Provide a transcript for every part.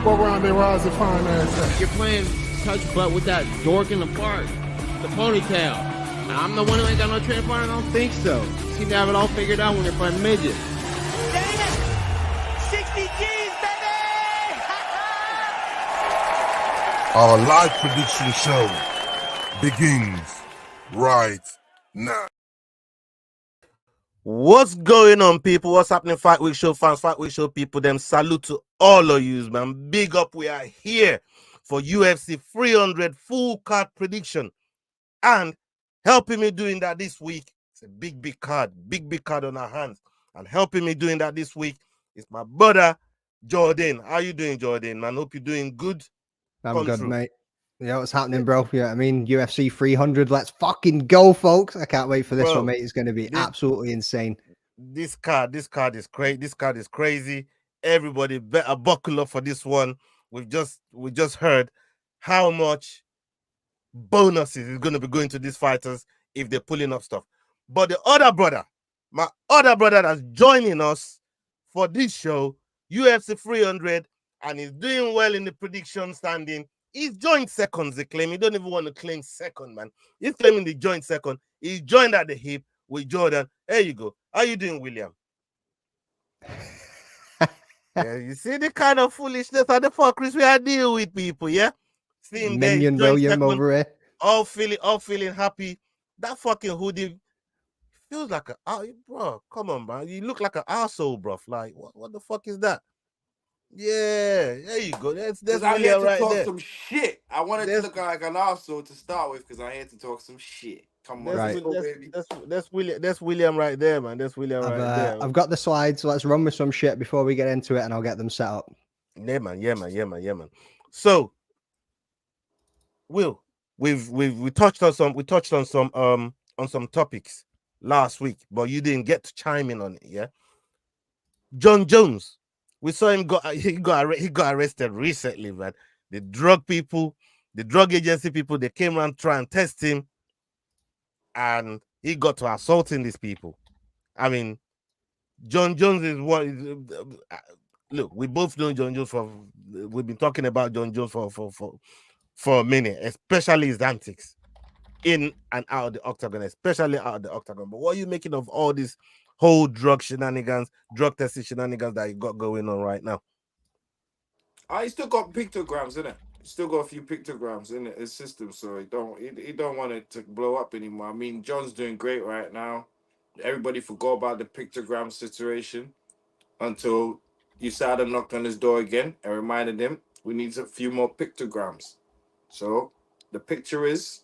What round they rise to find ass? You're playing touch butt with that dork in the park, the ponytail. I'm the one who ain't got no training partner. I don't think so. Seem to have it all figured out when you're playing midget. Dang it! 60 G's, baby! Our live prediction show begins right now. What's going on, people? What's happening, Fight Week Show fans, Fight Week Show people? Them salute to all of you, man. Big up. We are here for UFC 300 full card prediction. And helping me doing that this week, it's a big card on our hands. And helping me doing that this week is my brother, Jordan. How you doing, Jordan, man? Hope you're doing good. I'm good, mate. Yeah, what's happening, bro? Yeah, I mean, UFC 300. Let's fucking go, folks. I can't wait for this one, mate. It's going to be absolutely insane. This card is crazy. This card is crazy. Everybody better buckle up for this one. We just heard how much bonuses is going to be going to these fighters if they're pulling up stuff. But the other brother, my other brother that's joining us for this show, UFC 300, and he's doing well in the prediction standing. He's joined seconds, they claim. He don't even want to claim second, man. He's claiming the joint second. He's joined at the hip with Jordan. There you go. How you doing, William? Yeah, you see the kind of foolishness and the fuckeries we are dealing with, people, yeah? See him Minion William over here. All feeling happy. That fucking hoodie feels like bro, come on, man. You look like an arsehole, bro. Like, what the fuck is that? Yeah, there you go. That's William right talk there. Some shit. I wanted to look like an arsehole to start with because I had to talk some shit. Come on, baby. That's William right there, man. That's William right there. I've got the slides, so let's run with some shit before we get into it, and I'll get them set up. Yeah, man. So, Will, we touched on some topics last week, but you didn't get to chime in on it, yeah? Jon Jones. We saw him he got arrested recently, man. The drug agency people, they came around try and test him, and he got to assaulting these people. I mean, Jon Jones is what. Look, we both know Jon Jones we've been talking about Jon Jones for a minute, especially his antics in and out of the octagon, especially out of the octagon. But what are you making of all these whole drug testing shenanigans that you got going on right now? I still got pictograms in it. Still got a few pictograms in his system, so he don't want it to blow up anymore. I mean, John's doing great right now. Everybody forgot about the pictogram situation until USADA knocked on his door again and reminded him we need a few more pictograms. So the picture is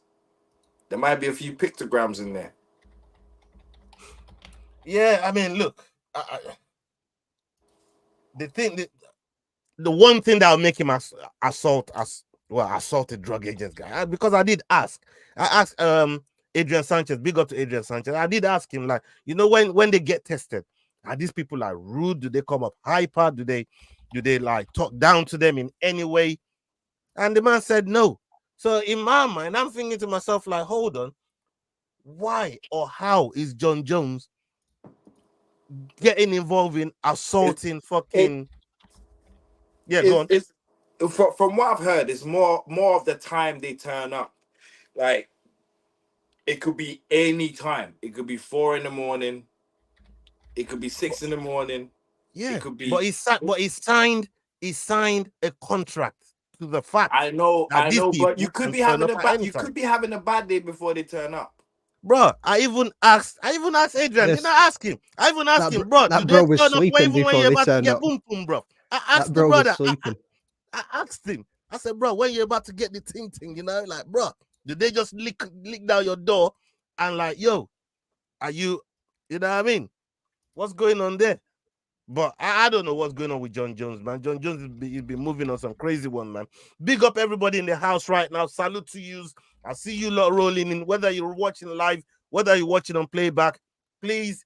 there might be a few pictograms in there. Yeah, I mean, look, the one thing that will make him assaulted drug agents guy, because I asked Adrian Sanchez, big up to Adrian Sanchez. I did ask him, like, you know, when they get tested, are these people like rude? Do they come up hyper? Do they like talk down to them in any way? And the man said no. So in my mind, I'm thinking to myself, like, hold on, why or how is Jon Jones getting involved in assaulting fucking? Go on. From what I've heard, it's more of the time they turn up. Like, it could be any time. It could be 4 a.m. It could be 6 a.m. Yeah, it could be. But he signed a contract to the fact. I know, but you could be having a bad day before they turn up. Bro, I even asked Adrian. Yes. Did I ask him? I even asked him, bro. That bro was sleeping before they turned up. Boom, bro. I asked the brother. I asked him. I said, bro, when you're about to get the thing, you know, like, bro, did they just lick down your door and like, yo, are you know what I mean? What's going on there? But I don't know what's going on with Jon Jones, man. Jon Jones he's been moving on some crazy one, man. Big up everybody in the house right now. Salute to you. I see you lot rolling in, whether you're watching live, whether you're watching on playback. Please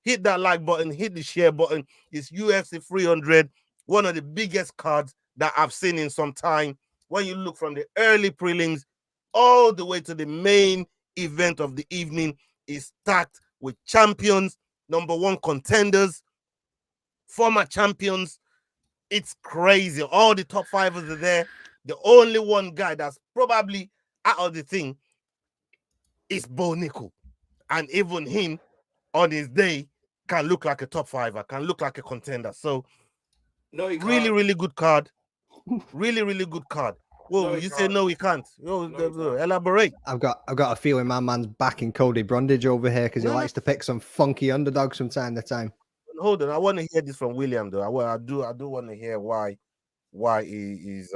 hit that like button, hit the share button. It's UFC 300, one of the biggest cards that I've seen in some time. When you look from the early prelims all the way to the main event of the evening, is stacked with champions, number one contenders, former champions, It's crazy. All the top fivers are there. The only one guy that's probably out of the thing is Bo Nickel. And even him on his day can look like a top fiver, can look like a contender. So No, he really, can't. really good card. Really, really good card. Well, No, you he say can't. no, he can't. No, he can't. Elaborate. I've got a feeling my man's backing Cody Brundage over here because he No, no. likes to pick some funky underdogs from time to time. Hold on, I want to hear this from William though. I do want to hear why he is.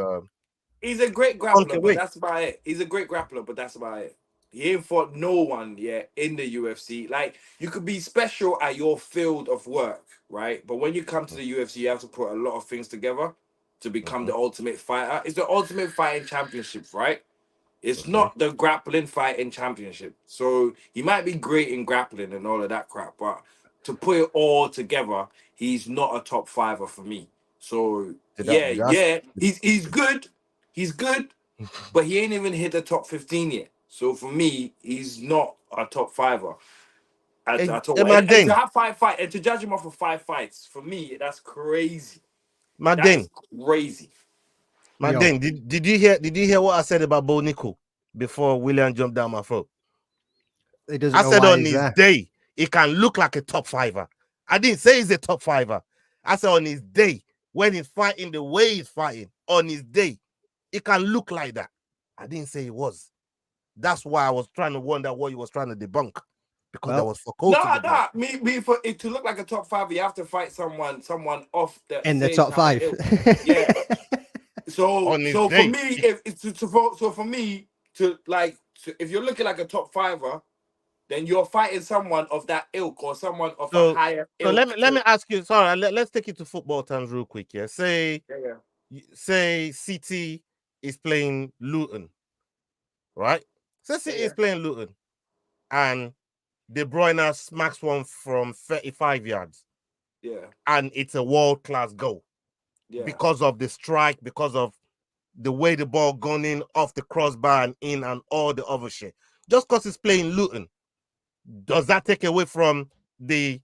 He's a great Okay, grappler, but wait. that's about it. He's a great grappler, but that's about it. He ain't fought no one yet in the UFC. Like, you could be special at your field of work, right? But when you come to the UFC, you have to put a lot of things together to become the ultimate fighter. It's the ultimate fighting championship, right? It's not the grappling fighting championship. So he might be great in grappling and all of that crap, but to put it all together, he's not a top fiver for me. So he's good. He's good, but he ain't even hit the top 15 yet. So for me, he's not a top fiver at all. And to have 5 fights and to judge him off of 5 fights, for me, that's crazy. That's crazy. Dane, did you hear what I said about Bo Nickel before William jumped down my throat? I said on his day, he can look like a top fiver. I didn't say he's a top fiver. I said on his day, when he's fighting the way he's fighting, on his day, it can look like that. I didn't say he was. That's why I was trying to wonder what he was trying to debunk. Because that was for Cody. Me for it to look like a top five, you have to fight someone off the in the top 5. Yeah. So for me, if you're looking like a top fiver, then you're fighting someone of that ilk or someone of a higher ilk. So let me ask you. Sorry, let's take it to football terms real quick. Yeah, say City is playing Luton, right? So City is playing Luton, and De Bruyne smacks one from 35 yards. Yeah, and it's a world-class goal. Yeah, because of the strike, because of the way the ball gone in off the crossbar and in and all the other shit. Just because it's playing Luton, does that take away from the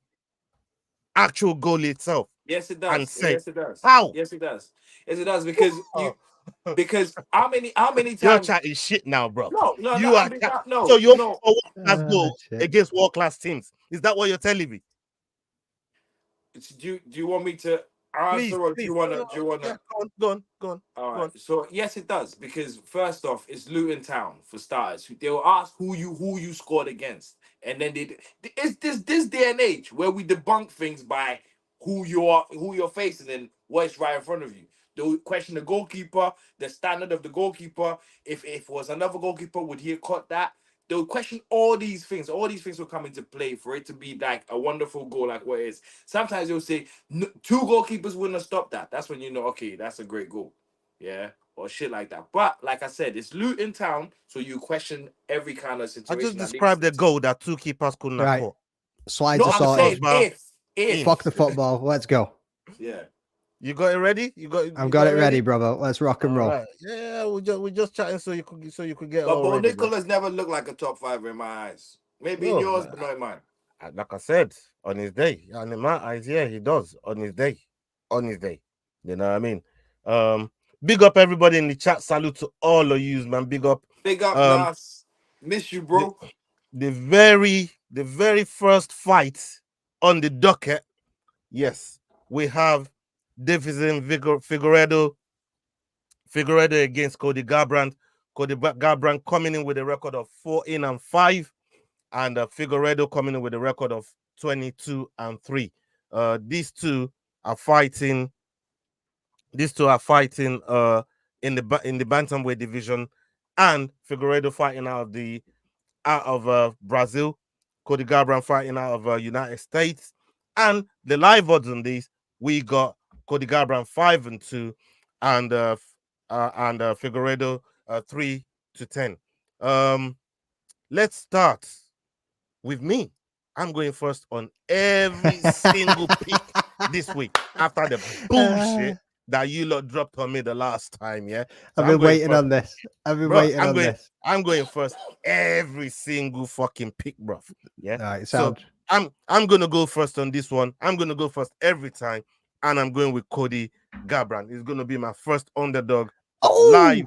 actual goal itself? Yes, it does. And say, yes, it does. How? Yes, it does. Yes, it does. Because because how many times you're chatting shit now, bro? No. So you're for world-class goal against world-class teams. Is that what you're telling me? Do you want me to answer or do you want to? Yeah, go on. All right. So yes, it does, because first off, it's Luton Town for starters. They will ask who you scored against, and then it's this day and age where we debunk things by who you're facing and what's right in front of you. They'll question the goalkeeper, the standard of the goalkeeper. If it was another goalkeeper, would he have caught that? They'll question all these things. All these things will come into play for it to be like a wonderful goal, like what it is. Sometimes they'll say 2 goalkeepers wouldn't have stopped that. That's when you know, okay, that's a great goal. Yeah, or shit like that. But like I said, it's Luton Town, so you question every kind of situation. I just described the goal that 2 keepers couldn't have caught. Slides are sorted. If. Fuck the football. Let's go. Yeah. You got it ready? I've got it ready, brother. Let's rock and roll. Right. Yeah, we're just chatting so you could get. But Bo Nickel has never looked like a top 5 in my eyes. Maybe in yours, but not in mine. Like I said, on his day, and in my eyes, yeah, he does on his day. You know what I mean? Big up everybody in the chat. Salute to all of you, man. Big up, Nas. Miss you, bro. The very first fight on the docket. Yes, we have Deiveson Figueiredo against Cody Garbrandt. Cody Garbrandt coming in with a record of 14-5, and Figueiredo coming in with a record of 22-3. These two are fighting. In the bantamweight division, and Figueiredo fighting out of Brazil. Cody Garbrandt fighting out of United States. And the live odds on these, we got Cody Garbrandt 5-2, and Figueiredo 3-10. Let's start with me. I'm going first on every single pick this week after the bullshit that you lot dropped on me the last time. Yeah, so I've been waiting on this. I'm going first every single fucking pick, bro. Yeah. All right, so I'm gonna go first on this one. I'm gonna go first every time, and I'm going with Cody Garbrandt. It's going to be my first underdog Oh! live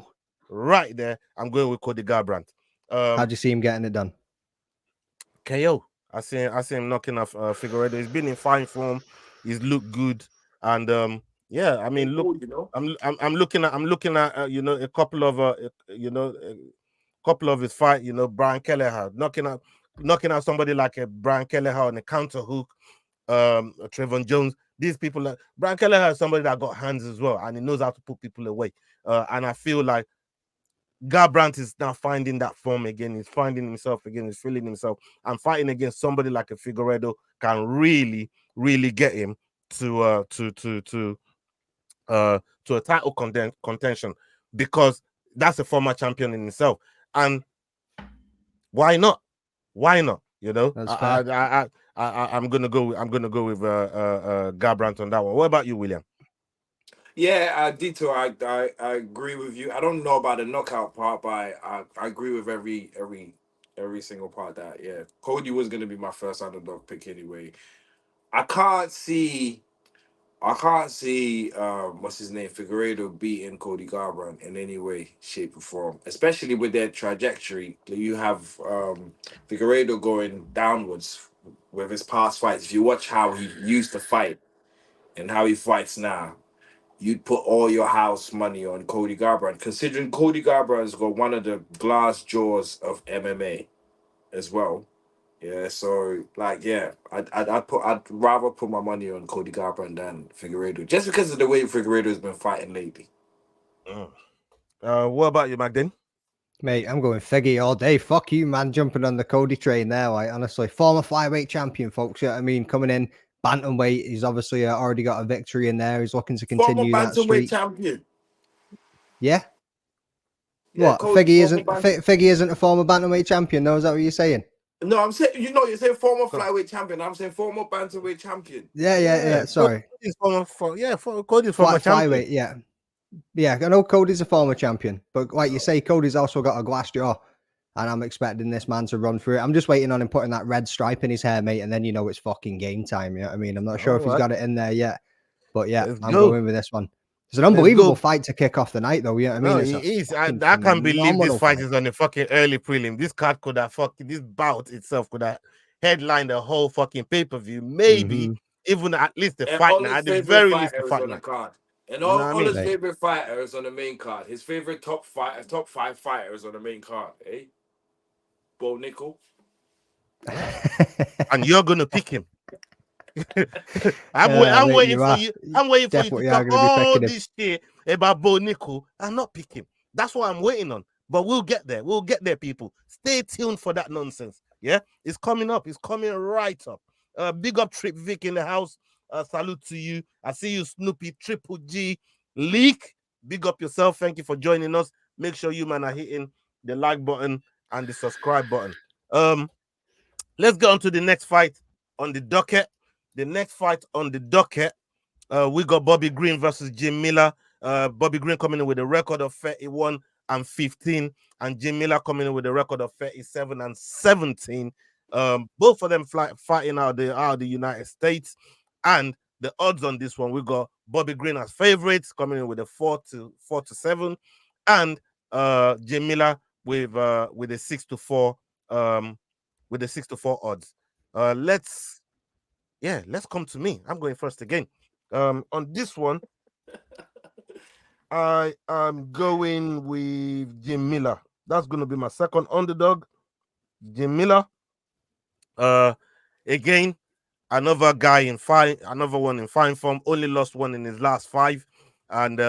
right there. I'm going with Cody Garbrandt. How'd you see him getting it done? KO. I see him knocking off Figueiredo. He's been in fine form. He's looked good, and yeah, I mean, look, I'm looking at you know, a couple of you know, a couple of his fight. You know, Brian Kelleher knocking out somebody like a Brian Kelleher on a counter hook. Trevon Jones. These people, Brian Kelleher is somebody that got hands as well, and he knows how to put people away. And I feel like Garbrandt is now finding that form again. He's finding himself again. He's feeling himself. And fighting against somebody like a Figueiredo can really, really get him to a title contention, because that's a former champion in himself. And why not? Why not? You know, I'm gonna go with Garbrandt on that one. What about you, William? Yeah, Dito, I agree with you. I don't know about the knockout part, but I agree with every single part that, yeah. Cody was gonna be my first underdog pick anyway. I can't see what's his name, Figueiredo beating Cody Garbrandt in any way, shape, or form, especially with their trajectory. You have Figueiredo going downwards with his past fights. If you watch how he used to fight and how he fights now, you'd put all your house money on Cody Garbrandt, considering Cody Garbrandt's got one of the glass jaws of MMA as well. Yeah, so like, yeah, I'd rather put my money on Cody Garbrandt than Figueiredo, just because of the way Figueiredo has been fighting lately. What about you, Magdalene? Mate, I'm going Figgy all day. Fuck you, man, jumping on the Cody train there. Like, honestly, former flyweight champion, folks. Yeah, I mean, coming in bantamweight, he's obviously already got a victory in there. He's looking to continue that streak. Champion. Yeah. Yeah, What? Cody's Figgy isn't a former bantamweight champion. No, is that what you're saying? No, I'm saying, you're saying former flyweight champion. I'm saying former bantamweight champion. Yeah. Sorry. Cody's former champion. Flyweight, yeah. Yeah, I know Cody's a former champion, but like you say, Cody's also got a glass jaw, and I'm expecting this man to run through it. I'm just waiting on him putting that red stripe in his hair, mate, and then you know it's fucking game time. You know what I mean? I'm not sure if he's got it in there yet, but yeah, I'm going with this one. It's an unbelievable fight to kick off the night, though. Yeah, I mean, I can't believe this fight is on the fucking early prelim. This card could have this bout itself could have headlined the whole fucking pay-per-view. Maybe even at least the fight night. At the very least, the fight night. And all his favorite fighters on the main card. His favorite top 5 fighters on the main card. Eh? Bo Nickal. And you're gonna pick him. I'm waiting for you to talk all this shit about Bo Nickal and not pick him. That's what I'm waiting on. But we'll get there. We'll get there, people. Stay tuned for that nonsense. Yeah, it's coming up. It's coming right up. Big up Trip Vic in the house. Salute to you. I see you, Snoopy, Triple G, Leak. Big up yourself. Thank you for joining us. Make sure you, man, are hitting the like button and the subscribe button. Let's go on to the next fight on the docket. The next fight on the docket, we got Bobby Green versus Jim Miller. Bobby Green coming in with a record of 31-15, and Jim Miller coming in with a record of 37-17. Both of them fighting out of the United States. And the odds on this one, we got Bobby Green as favorites coming in with a 4-7, and Jim Miller with a 6-4 with a 6-4 odds. Let's come to me. I'm going first again. On this one, I am going with Jim Miller. That's going to be my second underdog. Jim Miller. Again, another one in fine form. Only lost one in his last 5, and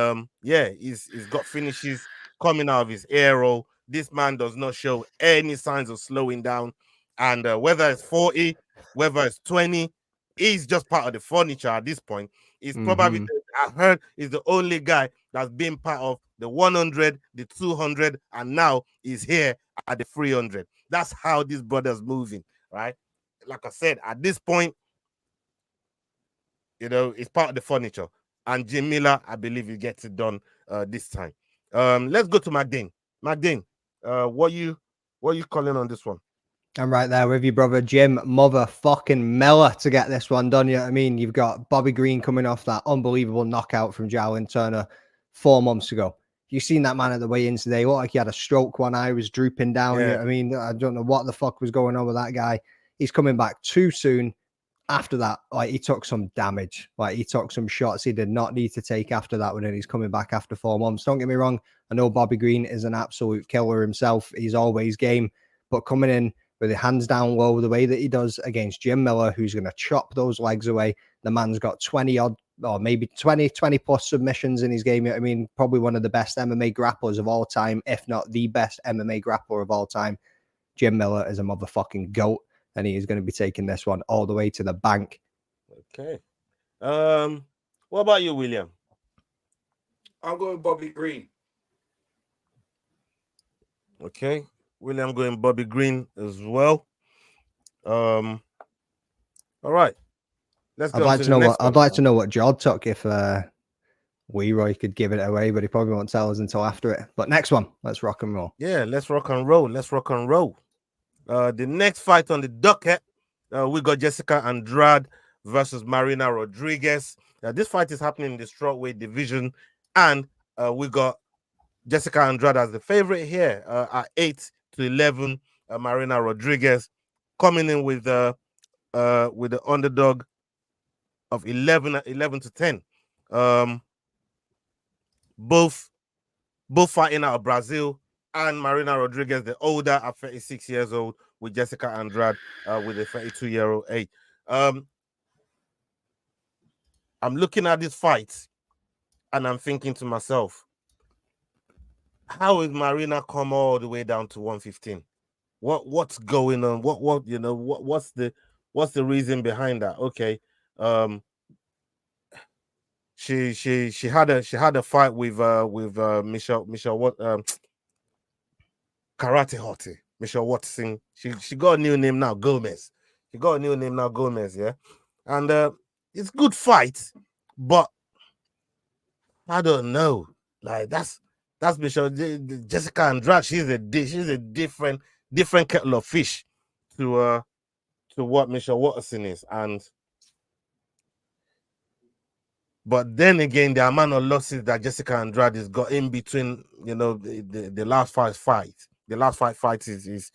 he's got finishes coming out of his arrow. This man does not show any signs of slowing down, and whether it's 40, whether it's 20, he's just part of the furniture at this point. He's probably, I heard, he's the only guy that's been part of the 100, the 200, and now he's here at the 300. That's how this brother's moving, right? Like I said, at this point, you know, it's part of the furniture. And Jim Miller, I believe he gets it done this time. Let's go to Magdane. Magdane, what you calling on this one? I'm right there with you, brother. Jim motherfucking Miller to get this one done. You know what I mean? You've got Bobby Green coming off that unbelievable knockout from Jalin Turner 4 months ago. You seen that man at the weigh-ins today? Looked like he had a stroke. One eye was drooping down. Yeah. You know what I mean? I don't know what the fuck was going on with that guy. He's coming back too soon. After that, like, he took some damage. Like, he took some shots he did not need to take after that one, and he's coming back after 4 months. Don't get me wrong. I know Bobby Green is an absolute killer himself. He's always game. But coming in with the hands down low the way that he does against Jim Miller, who's going to chop those legs away. The man's got 20 odd, or maybe 20 plus submissions in his game. I mean, probably one of the best MMA grapplers of all time, if not the best MMA grappler of all time. Jim Miller is a motherfucking GOAT, and he is going to be taking this one all the way to the bank. Okay. What about you, William? I'm going Bobby Green. Okay. William going Bobby Green as well. All right. Let's go. I'd like to know what Jod took if Leroy could give it away, but he probably won't tell us until after it. But next one, let's rock and roll. Yeah, let's rock and roll. The next fight on the docket, we got Jéssica Andrade versus Marina Rodriguez. This fight is happening in the strawweight division, and we got Jéssica Andrade as the favorite here at 8-11. Marina Rodriguez coming in with the underdog of 11-10. Both fighting out of Brazil, and Marina Rodriguez, the older, at 36 years old, with Jéssica Andrade with a 32-year-old age. I'm looking at this fight, and I'm thinking to myself, how is Marina come all the way down to 115? What's going on? What's the reason behind that? Okay, she had a fight with Michelle Karate Hottie, Michelle Watson. She got a new name now, Gomez. Yeah, and it's good fight, but I don't know. Like that's Michelle Jéssica Andrade. She's a different kettle of fish to what Michelle Watson is, but then again, the amount of losses that Jéssica Andrade has got in between, the last five fights. The last five fights is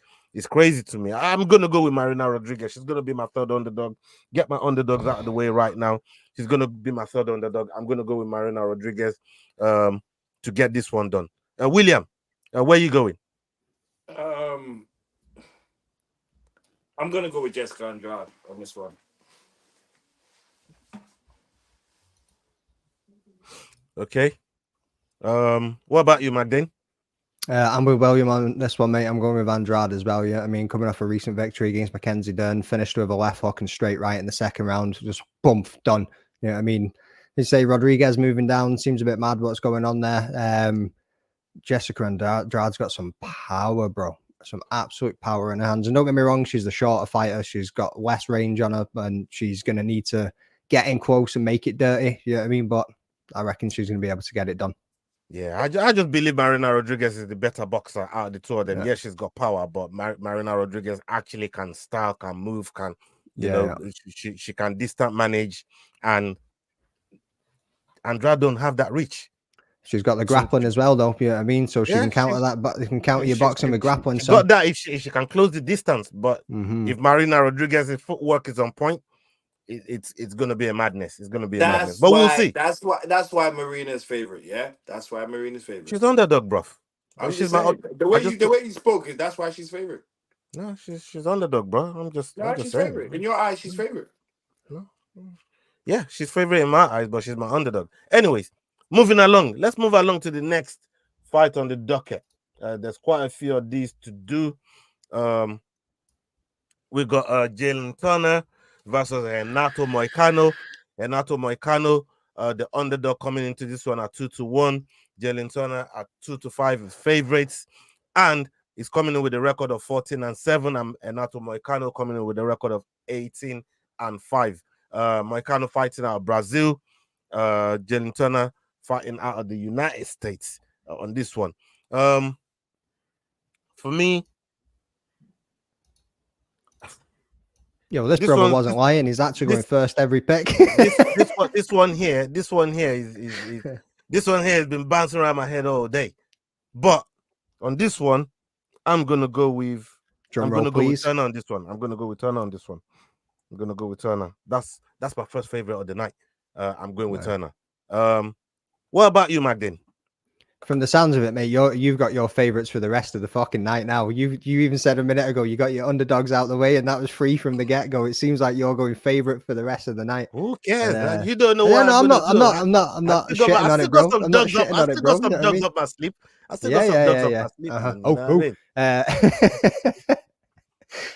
crazy to me. I'm gonna go with Marina Rodriguez. She's gonna be my third underdog. Get my underdogs out of the way right now. She's gonna be my third underdog. I'm gonna go with Marina Rodriguez to get this one done. William, where are you going? I'm gonna go with Jéssica Andrade on this one. Okay. What about you, Magdane? I'm with William on this one, mate. I'm going with Andrade as well. Yeah, I mean, coming off a recent victory against Mackenzie Dern, finished with a left hook and straight right in the second round, just boom, done. You know what I mean? They say Rodriguez moving down, seems a bit mad what's going on there. Jéssica Andrade's got some power, bro. Some absolute power in her hands. And don't get me wrong, she's the shorter fighter. She's got less range on her, and she's going to need to get in close and make it dirty. You know what I mean? But I reckon she's going to be able to get it done. Yeah, I just believe Marina Rodriguez is the better boxer out of the two of them. Yeah, she's got power, but Marina Rodriguez actually can style, can move, can she can distant manage, and Andrade don't have that reach. She's got the grappling as well, though. You know what I mean? So she can counter that, but you can counter your boxing with grappling. She got that if she can close the distance, but if Marina Rodriguez's footwork is on point, it's going to be a madness. It's going to be a madness. But we'll see. That's why Marina's favorite. Yeah, that's why Marina's favorite. She's underdog, bruv. The way you spoke is that's why she's favorite. No, she's underdog, bro. I'm just she's saying. Favorite. In your eyes, she's favorite. No. Yeah, she's favorite in my eyes, but she's my underdog. Anyways, moving along. Let's move along to the next fight on the docket. There's quite a few of these to do. We got Jalin Turner versus Renato Moicano. The underdog coming into this one at 2-1. Jalin Turner at 2-5 is favorites, and he's coming in with a record of 14-7. And Renato Moicano coming in with a record of 18-5. Moicano fighting out of Brazil. Jalin Turner fighting out of the United States on this one. For me, Yo, this brother wasn't lying. He's actually going first every pick. this one here this one here has been bouncing around my head all day. But on this one, I'm gonna go with Turner on this one. I'm gonna go with Turner. That's my first favorite of the night. I'm going with Turner. What about you, Magdalene? From the sounds of it, mate, you've got your favorites for the rest of the fucking night now. You even said a minute ago you got your underdogs out the way, and that was free from the get go. It seems like you're going favorite for the rest of the night. Who cares? You don't know what I'm not shitting on it, bro. I'm not shitting on it, bro. I still got some dogs up my sleeve.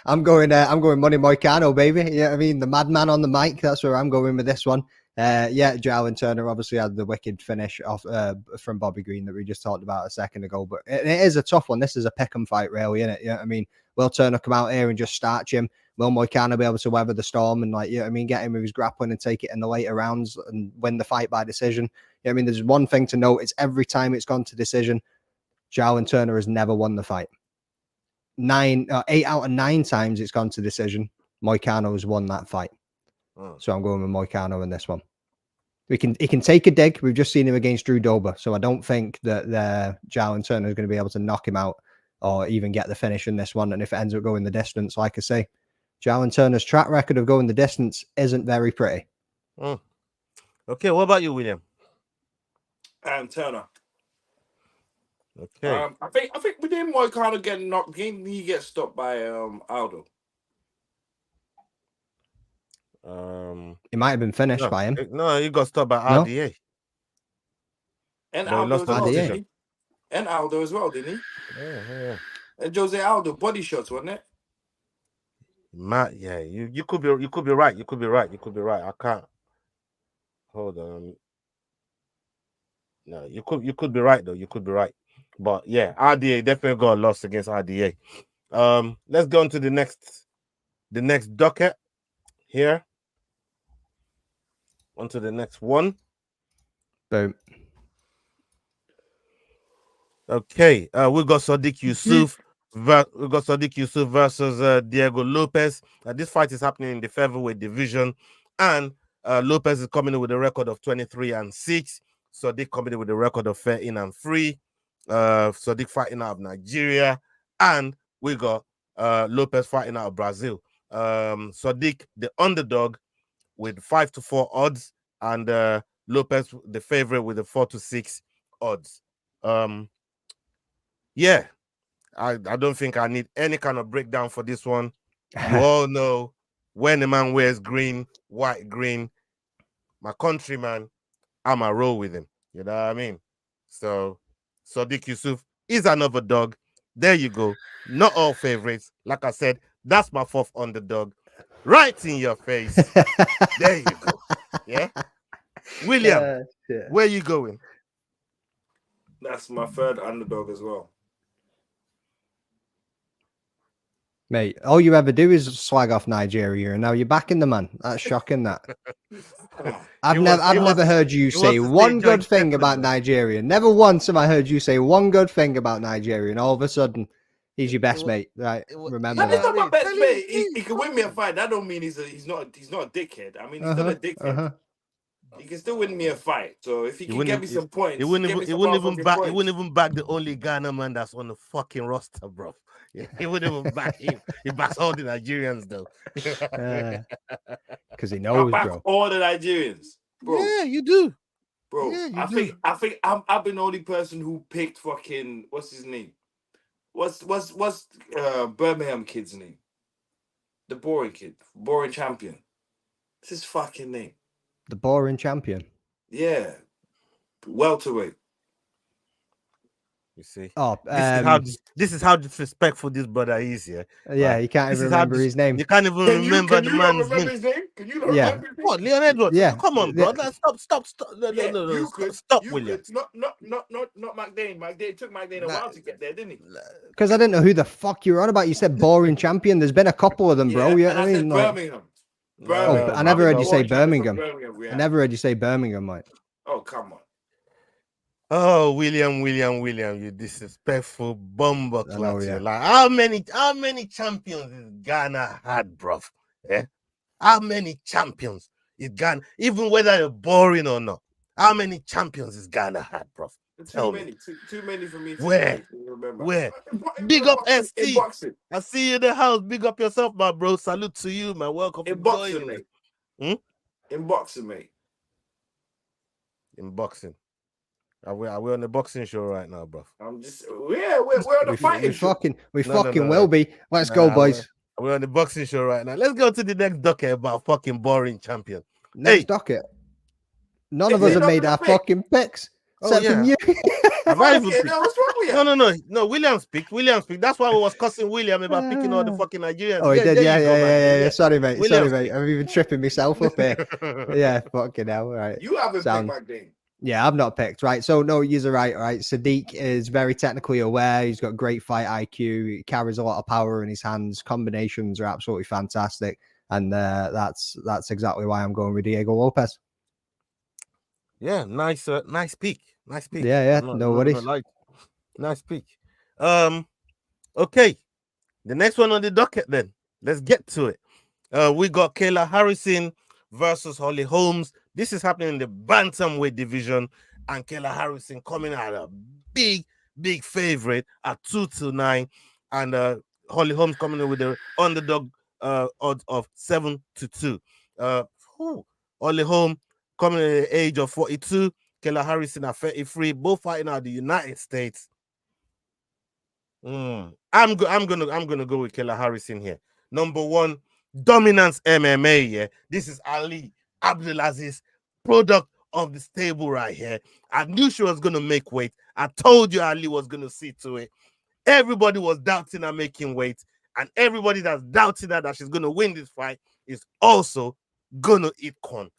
I'm going money Moicano, baby. Yeah, I mean the madman on the mic. That's where I'm going with this one. Jalin Turner obviously had the wicked finish off from Bobby Green that we just talked about a second ago. But it is a tough one. This is a pick 'em fight, really, isn't it? Yeah, I mean, will Turner come out here and just starch him? Will Moicano be able to weather the storm and get him with his grappling and take it in the later rounds and win the fight by decision? I mean, there's one thing to note: it's every time it's gone to decision, Jalin Turner has never won the fight. 8 out of 9 times it's gone to decision, Moicano has won that fight. So I'm going with Moicano in this one. He can take a dig. We've just seen him against Drew Dober, so I don't think that Jalin Turner is going to be able to knock him out or even get the finish in this one. And if it ends up going the distance, like I say, Jalin Turner's track record of going the distance isn't very pretty. Okay, what about you, William? Turner. Okay. I think with him, Moicano getting knocked, he gets stopped by Aldo. He might have been finished by him. No, he got stopped by RDA. And Aldo as well, didn't he? And Aldo as well, didn't he? Yeah. And Jose Aldo body shots, wasn't it? You could be right. You could be right. I can't. Hold on. No, you could be right though. You could be right. But yeah, RDA definitely got a loss against RDA. Let's go on to the next docket here. On to the next one. Boom. Okay, we got Sodiq Yusuff. Versus Diego Lopes. This fight is happening in the featherweight division, and Lopes is coming in with a record of 23-6. Sodiq coming in with a record of 13-3. Sodiq fighting out of Nigeria, and we got Lopes fighting out of Brazil. Sodiq, the underdog, with 5-4 odds, and Lopes the favorite with the 4-6 odds. I don't think I need any kind of breakdown for this one. You all know when a man wears green, white, green, my countryman, I'm a roll with him. You know what I mean? So Sodiq Yusuff is another dog. There you go. Not all favorites. Like I said, that's my 4th underdog. Right in your face. There you go. Yeah. William, where you going? That's my 3rd underdog as well. Mate, all you ever do is slag off Nigeria, and now you're backing the man. That's shocking. That I've never heard you say one good thing about Nigeria. Never once have I heard you say one good thing about Nigeria, and all of a sudden, he's your best mate. Right? Remember that. He's not my best mate. He can win me a fight. That don't mean he's not a dickhead. I mean, he's not a dickhead. He can still win me a fight. So if he can get me some points, he wouldn't even back the only Ghana man that's on the fucking roster, bro. He wouldn't even back him. He backs all the Nigerians though. Because he knows, bro. All the Nigerians, bro. Yeah, you do, bro. Yeah, I think I've been the only person who picked fucking what's his name? What's Birmingham kid's name? The boring kid, boring champion. What's his fucking name? The boring champion. Yeah, welterweight. You see, this is how disrespectful this brother is. Yeah, you can't even remember his name. You can't even remember the man's name. His name? Can you not remember his name? What, Leon Edwards? Yeah, come on, bro. Stop. No. Stop, William. Not McDane. McDane took McDane a while to get there, didn't he? Because I didn't know who the fuck you were on about. You said boring champion. There's been a couple of them, bro. Yeah, I mean, Birmingham. Birmingham. I never heard you say Birmingham. I never heard you say Birmingham, mate. Oh, come on. Oh, William, you disrespectful bumper clutch. Like how many champions has Ghana had, bro? Yeah. How many champions is Ghana, even whether you're boring or not? How many champions is Ghana had, bro? Tell me. Too many for me to Where? remember. Where? In Big up boxing, in ST. boxing. I see you in the house. Big up yourself, my bro. Salute to you, man. Welcome In for boxing, joining us. mate. In boxing, mate. In boxing. Are we on the boxing show right now, bro? I'm just we're on the fighting show. We fucking will be. Let's go, boys. We're on the boxing show right now. Let's go to the next docket about fucking boring champion. Next docket. None of us have made our fucking picks. Except from you. Have I even picked? What's wrong with you? No. Williams picked. That's why I was cussing William about picking all the fucking Nigerians. Oh, he did. Yeah. Sorry, mate. Williams Sorry, mate. I'm even tripping myself up here. Yeah, fucking hell. Right. You haven't picked back then. Yeah, I've not picked. Right. So, no, you're right. Right. Sodiq is very technically aware. He's got great fight IQ. He carries a lot of power in his hands. Combinations are absolutely fantastic. And that's exactly why I'm going with Diego Lopes. Yeah, nice pick. Nice pick. Yeah, no worries. Nice pick. Okay. The next one on the docket then. Let's get to it. We got Kayla Harrison versus Holly Holmes. This is happening in the bantamweight division, and Kayla Harrison coming out a big favorite at 2-9, and Holly Holmes coming in with the underdog odds of 7-2. Holly Holmes coming at the age of 42, Kayla Harrison at 33, both fighting out of the United States. I'm gonna go with Kayla Harrison here. Number one, dominance MMA. Yeah, this is Ali Abdulaziz, product of the stable right here. I knew she was gonna make weight. I told you Ali was gonna see to it. Everybody was doubting her making weight, and everybody that's doubting her that she's gonna win this fight is also gonna eat corn.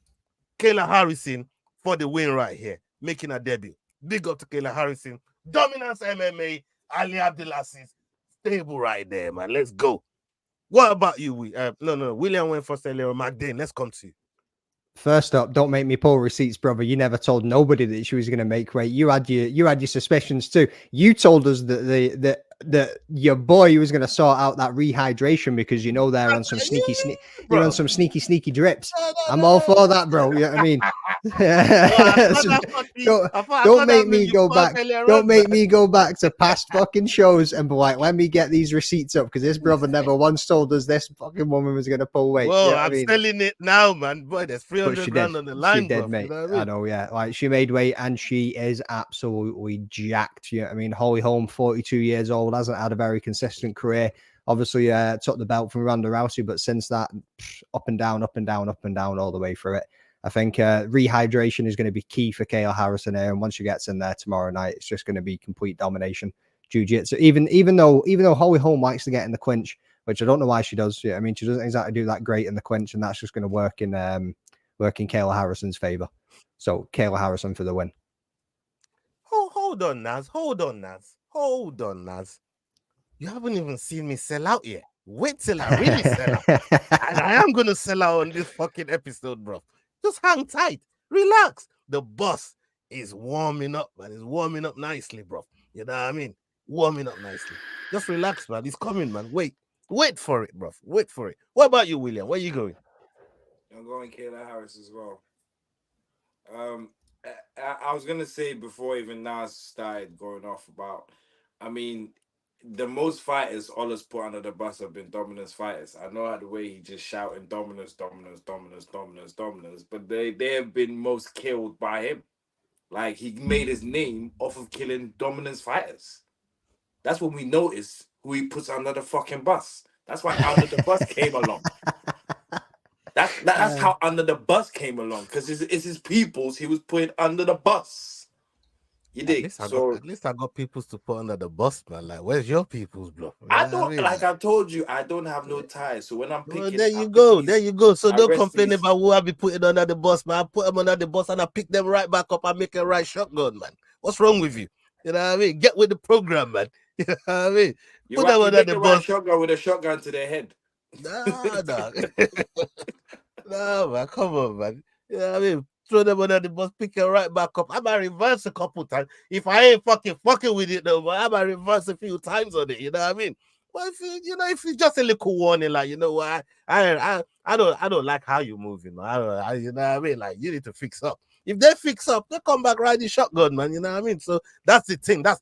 Kayla Harrison for the win right here, making her debut. Big up to Kayla Harrison. Dominance MMA, Ali Abdulaziz, stable right there, man. Let's go. What about you? No. William went first earlier. McDane, let's come to you. First up, don't make me pull receipts, brother. You never told nobody that she was going to make weight. You had your suspicions too. You told us that your boy was going to sort out that rehydration because you know they're on some sneaky drips. I'm all for that, bro. You know what I mean? Don't make me go back. Don't make me go back to past fucking shows and be like, let me get these receipts up because this brother never once told us this fucking woman was going to pull weight. Well, you know I'm selling it now, man. Boy, there's 300 grand on the line, she did, mate. You know what I mean? I know, yeah. Like she made weight and she is absolutely jacked. You know what I mean? Holly Holm, 42 years old, hasn't had a very consistent career. Obviously, took the belt from Ronda Rousey, but since that, up and down all the way through it. I think rehydration is going to be key for Kayla Harrison here, and once she gets in there tomorrow night, it's just going to be complete domination. Jiu-jitsu, even though Holly Holm likes to get in the clinch, which I don't know why she does. Yeah, I mean, she doesn't exactly do that great in the clinch, and that's just going to work in Kayla Harrison's favor. So Kayla Harrison for the win. Hold on, Naz. You haven't even seen me sell out yet. Wait till I really sell out. And I am going to sell out on this fucking episode, bro. Just hang tight. Relax. The boss is warming up, man. It's warming up nicely, bro. You know what I mean? Warming up nicely. Just relax, man. It's coming, man. Wait for it, bro. Wait for it. What about you, William? Where are you going? I'm going Kayla Harris as well. I was going to say before even Nas started going off about, I mean, the most fighters Ola's put under the bus have been dominance fighters. I know how the way he just shouting dominance, but they have been most killed by him. Like he made his name off of killing dominance fighters. That's when we notice who he puts under the fucking bus. That's why Under the Bus came along. That's how Under the Bus came along, because it's his peoples he was putting under the bus. You dig? At least I got peoples to put under the bus, man. Like, where's your peoples, bro? I told you, I don't have no ties. So when I'm picking, there you go. So don't complain about who I be putting under the bus, man. I put them under the bus and I pick them right back up and make a right shotgun, man. What's wrong with you? You know what I mean? Get with the program, man. You know what I mean? Put them under the bus. Shotgun with a shotgun to their head. Nah. No, man. Come on, man. You know what I mean? Throw them under the bus, pick it right back up. I might reverse a couple times. If I ain't fucking with it though, but I might reverse a few times on it. You know what I mean? Well, if it's just a little warning, like, you know what, I don't like how you're moving, man. You know what I mean? Like, you need to fix up. If they fix up, they come back riding shotgun, man. You know what I mean? So that's the thing. That's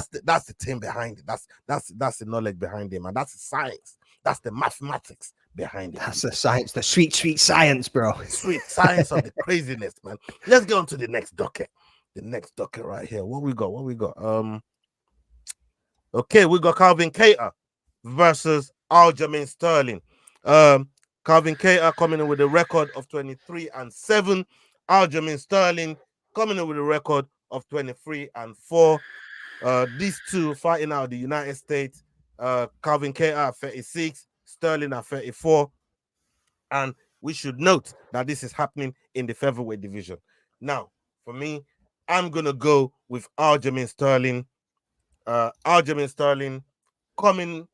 the thing behind it. That's the knowledge behind it, man. That's the science. That's the mathematics behind it. That's the science, the sweet science, bro. Sweet science of the craziness, man. Let's get on to the next docket. The next docket right here. What we got? Okay, we got Calvin Kattar versus Aljamain Sterling. Calvin Kattar coming in with a record of 23-7. Aljamain Sterling coming in with a record of 23-4. These two fighting out of the United States. Calvin Kattar at 36, Sterling at 34. And we should note that this is happening in the featherweight division. Now, for me, I'm gonna go with Aljamain Sterling. Aljamain Sterling coming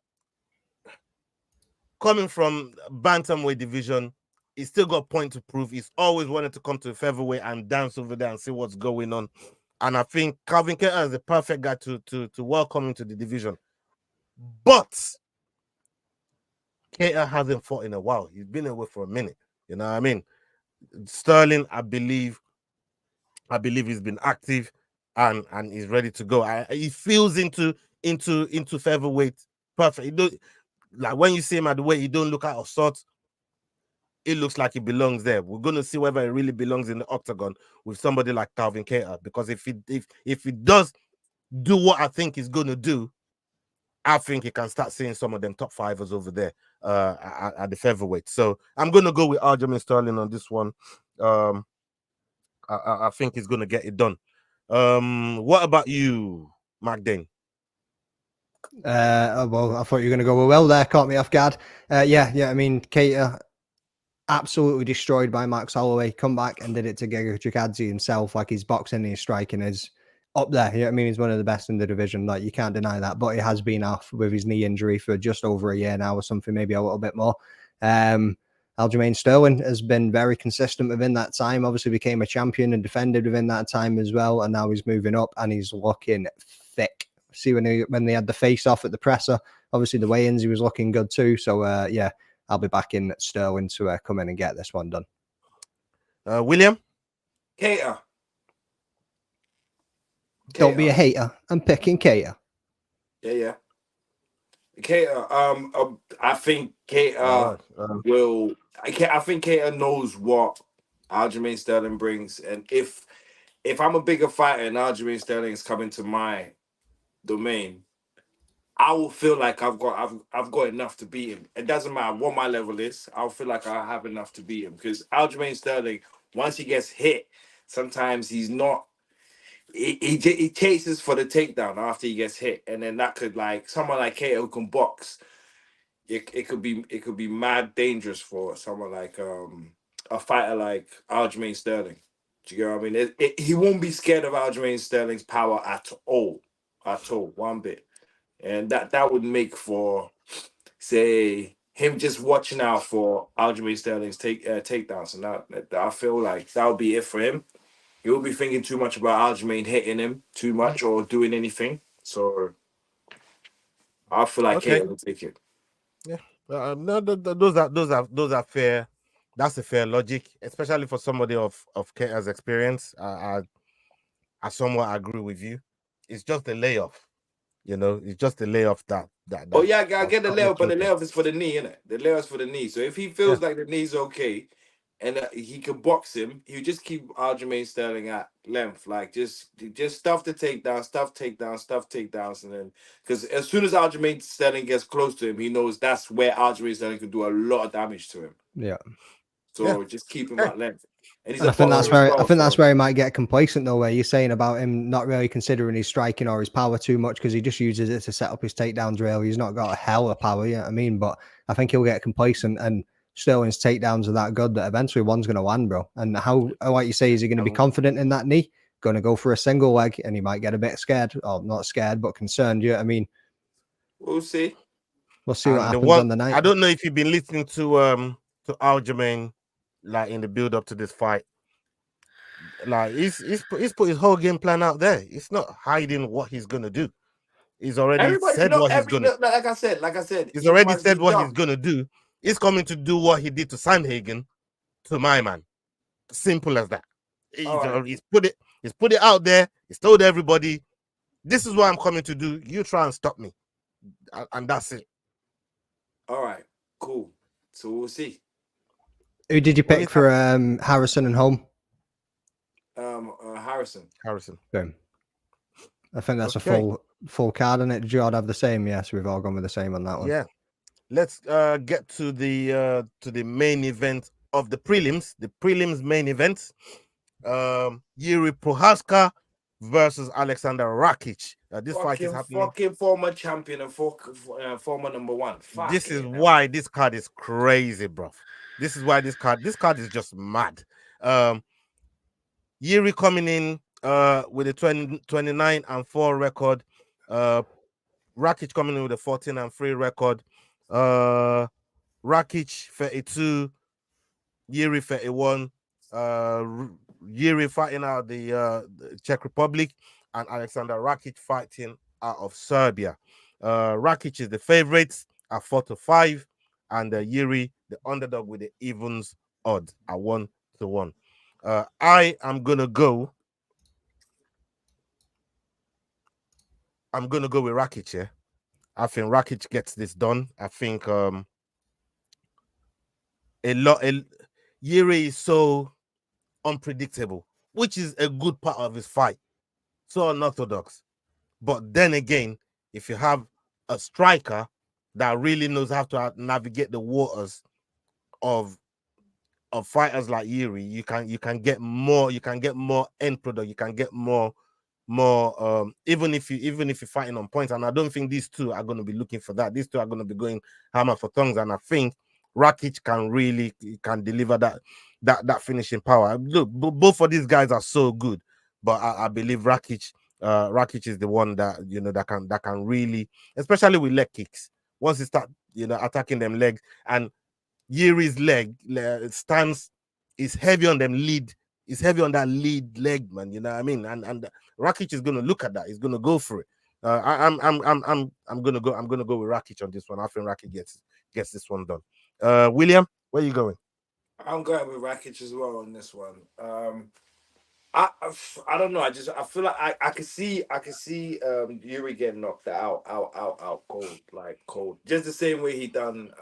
from bantamweight division, he's still got a point to prove. He's always wanted to come to the featherweight and dance over there and see what's going on. And I think Calvin Kattar is the perfect guy to welcome into the division. But Kattar hasn't fought in a while. He's been away for a minute. You know what I mean? Sterling, I believe he's been active and he's ready to go. He feels into featherweight perfect. Like when you see him at the weight, he don't look out of sorts. It looks like he belongs there. We're going to see whether he really belongs in the octagon with somebody like Calvin Kattar. Because if he does do what I think he's going to do, I think he can start seeing some of them top fivers over there at the featherweight. So I'm going to go with Aljamain Sterling on this one. I think he's going to get it done. What about you, McDane? Well, I thought you were going to go well there. Caught me off guard. Yeah. I mean, Kattar absolutely destroyed by Max Holloway. Come back and did it to Gaethje himself. Like his boxing and his striking is up there. You know what I mean? He's one of the best in the division. Like you can't deny that. But he has been off with his knee injury for just over a year now, or something, maybe a little bit more. Aljamain Sterling has been very consistent within that time. Obviously became a champion and defended within that time as well. And now he's moving up and he's looking thick. See when they had the face off at the presser, obviously the weigh-ins, he was looking good too. So yeah, I'll be back in Sterling to come in and get this one done. William? Kattar. Don't be a hater. I'm picking Kattar. Yeah. Kattar. I think Kattar will. I think Kattar knows what Aljamain Sterling brings, and if I'm a bigger fighter and Aljamain Sterling is coming to my domain, I will feel like I've got enough to beat him. It doesn't matter what my level is. I'll feel like I have enough to beat him because Aljamain Sterling, once he gets hit, sometimes he's not. He chases for the takedown after he gets hit, and then that could, like someone like Kattar who can box. It could be mad dangerous for someone like a fighter like Aljamain Sterling. Do you get what I mean? He won't be scared of Aljamain Sterling's power at all, one bit. And that would make for, say, him just watching out for Aljamain Sterling's takedowns, and that I feel like that would be it for him. He will be thinking too much about Aljamain hitting him too much or doing anything. So I feel like Kattar will take it. Yeah, no, those are fair. That's a fair logic, especially for somebody of Kattar's experience. I somewhat agree with you. It's just a layoff. You know, it's just a layoff that. Oh yeah, I get the layoff, but the layoff is for the knee, innit? The layoff is for the knee. So if he feels like the knee's okay, and he can box him, he'll just keep Aljamain Sterling at length, like just stuff the takedown, stuff takedowns, and then because as soon as Aljamain Sterling gets close to him, he knows that's where Aljamain Sterling can do a lot of damage to him. Yeah. So just keep him at length. And I think that's where he might get complacent though, where you're saying about him not really considering his striking or his power too much because he just uses it to set up his takedowns. Really, he's not got a hell of power, you know what I mean? But I think he'll get complacent, and Sterling's takedowns are that good that eventually one's going to land, bro. And how, like you say, is he going to be confident in that knee? Going to go for a single leg, and he might get a bit scared, or not scared, but concerned. You know what I mean? We'll see. We'll see what happens on the night. I don't know if you've been listening to Aljamain, like in the build up to this fight. Like he's put his whole game plan out there. He's not hiding what he's gonna do. He's already Everybody, said what he's gonna. like I said, He's he already must said be what he's dumb. gonna do. He's coming to do what he did to Sandhagen to my man. Simple as that. He's put it out there. He's told everybody, this is what I'm coming to do. You try and stop me, and that's it. All right, cool. So we'll see. Who did you pick for Harrison and Holm? Harrison. Boom. I think that's a full card, and it. Did you all have the same? Yes, we've all gone with the same on that one. Yeah. Let's get to the main event of the prelims. The prelims main event. Jiri Prochazka versus Aleksandar Rakic. This fight is happening. Fucking former champion and former number one. This is why this card is crazy, bro. This is why this card is just mad. Jiri coming in with a 29-4 record. Rakic coming in with a 14-3 record. Rakic 32, Jiri 31. Jiri fighting out of the Czech Republic, and Aleksandar Rakic fighting out of Serbia. Rakic is the favorite at 4-5, and Jiri the underdog with the evens odds at 1-1. I am gonna go. I'm gonna go with Rakic here. I think Rakic gets this done. I think Jiri is so unpredictable, which is a good part of his fight. So unorthodox. But then again, if you have a striker that really knows how to navigate the waters of fighters like Jiri, you can get more end product, you can get more even if you're fighting on points. And I don't think these two are going to be looking for that. These two are going to be going hammer for tongues, and I think Rakic can deliver that finishing power. Look, both of these guys are so good, but I believe Rakic is the one that that can really, especially with leg kicks, once he start attacking them legs, and Jiri's leg stance is heavy on them lead. It's heavy on that lead leg, man. You know what I mean? And Rakic is gonna look at that. He's gonna go for it. I'm gonna go with Rakic on this one. I think Rakic gets this one done. William, where are you going? I'm going with Rakic as well on this one. I don't know. I feel like I can see Jiri getting knocked out cold. Just the same way he done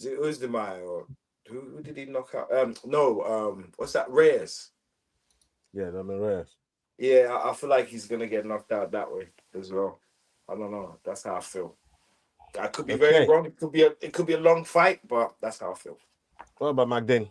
who's the Maya, or who did he knock out? What's that? Reyes. Yeah, Reyes. Yeah, I feel like he's gonna get knocked out that way as well. I don't know. That's how I feel. I could be very wrong. It could be a long fight, but that's how I feel. What about McDane?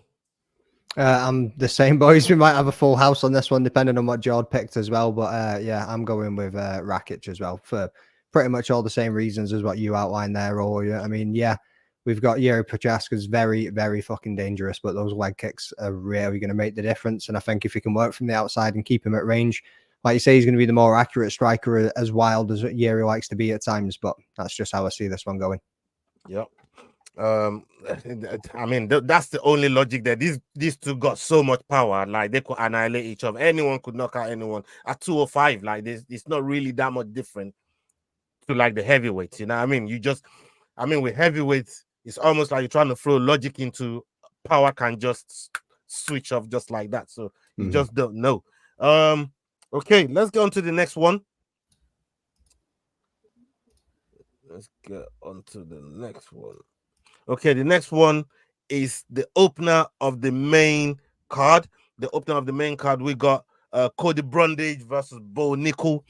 I'm the same, boys. We might have a full house on this one, depending on what Jord picked as well. But yeah, I'm going with Rakic as well for pretty much all the same reasons as what you outlined there. Or I mean, yeah, we've got Jiri Prochazka's very, very fucking dangerous, but those leg kicks are really going to make the difference. And I think if he can work from the outside and keep him at range, like you say, he's going to be the more accurate striker, as wild as Jiri likes to be at times. But that's just how I see this one going. Yep. I mean, that's the only logic there. These two got so much power, like they could annihilate each other. Anyone could knock out anyone at 205. Like this, it's not really that much different to like the heavyweights. You know what I mean? With heavyweights, it's almost like you're trying to throw logic into power can just switch off just like that. So you just don't know. Okay, let's go on to the next one. Let's get on to the next one. Okay, the next one is the opener of the main card. The opener of the main card, we got Cody Brundage versus Bo Nickal.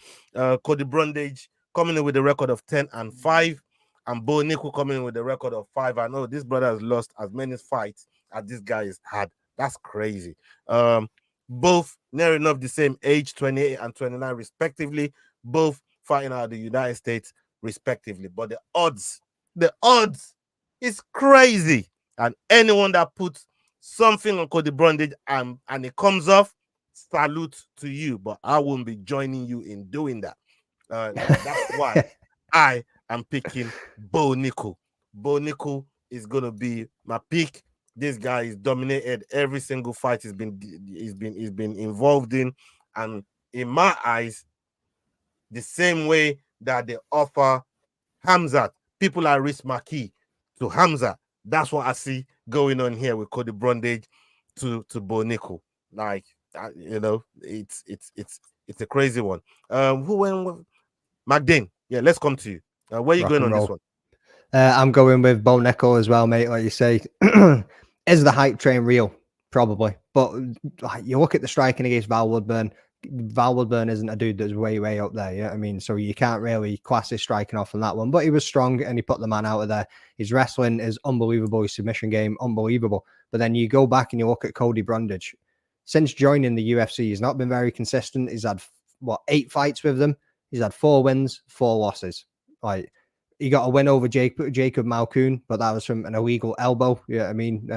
Cody Brundage coming in with a record of 10-5, and Bo Nickal coming in with a record of 5. I know this brother has lost as many fights as this guy has had. That's crazy. Both near enough the same age, 28 and 29 respectively. Both fighting out of the United States respectively. But the odds is crazy. And anyone that puts something on Cody Brundage and it comes off, salute to you. But I won't be joining you in doing that. That's why I am picking Bo Nickal. Bo Nickal is gonna be my pick. This guy is dominated every single fight he's been involved in, and in my eyes, the same way that they offer Hamzat. People are risk marquee to Hamzat. That's what I see going on here with Cody Brundage to Bo Nickal. Like, you know, it's a crazy one. Who went with McDain? Yeah, let's come to you. Where are you going on this one? I'm going with Bo Nickal as well, mate. Like you say, is the hype train real? Probably, but you look at the striking against Val Woodburn. Val Woodburn isn't a dude that's way up there. Yeah, I mean, so you can't really class his striking off on that one. But he was strong and he put the man out of there. His wrestling is unbelievable. His submission game, unbelievable. But then you go back and you look at Cody Brundage. Since joining the UFC, he's not been very consistent. He's had 8 fights with them. He's had 4 wins, 4 losses. Like, he got a win over Jacob Malkoon, but that was from an illegal elbow. Yeah, I mean,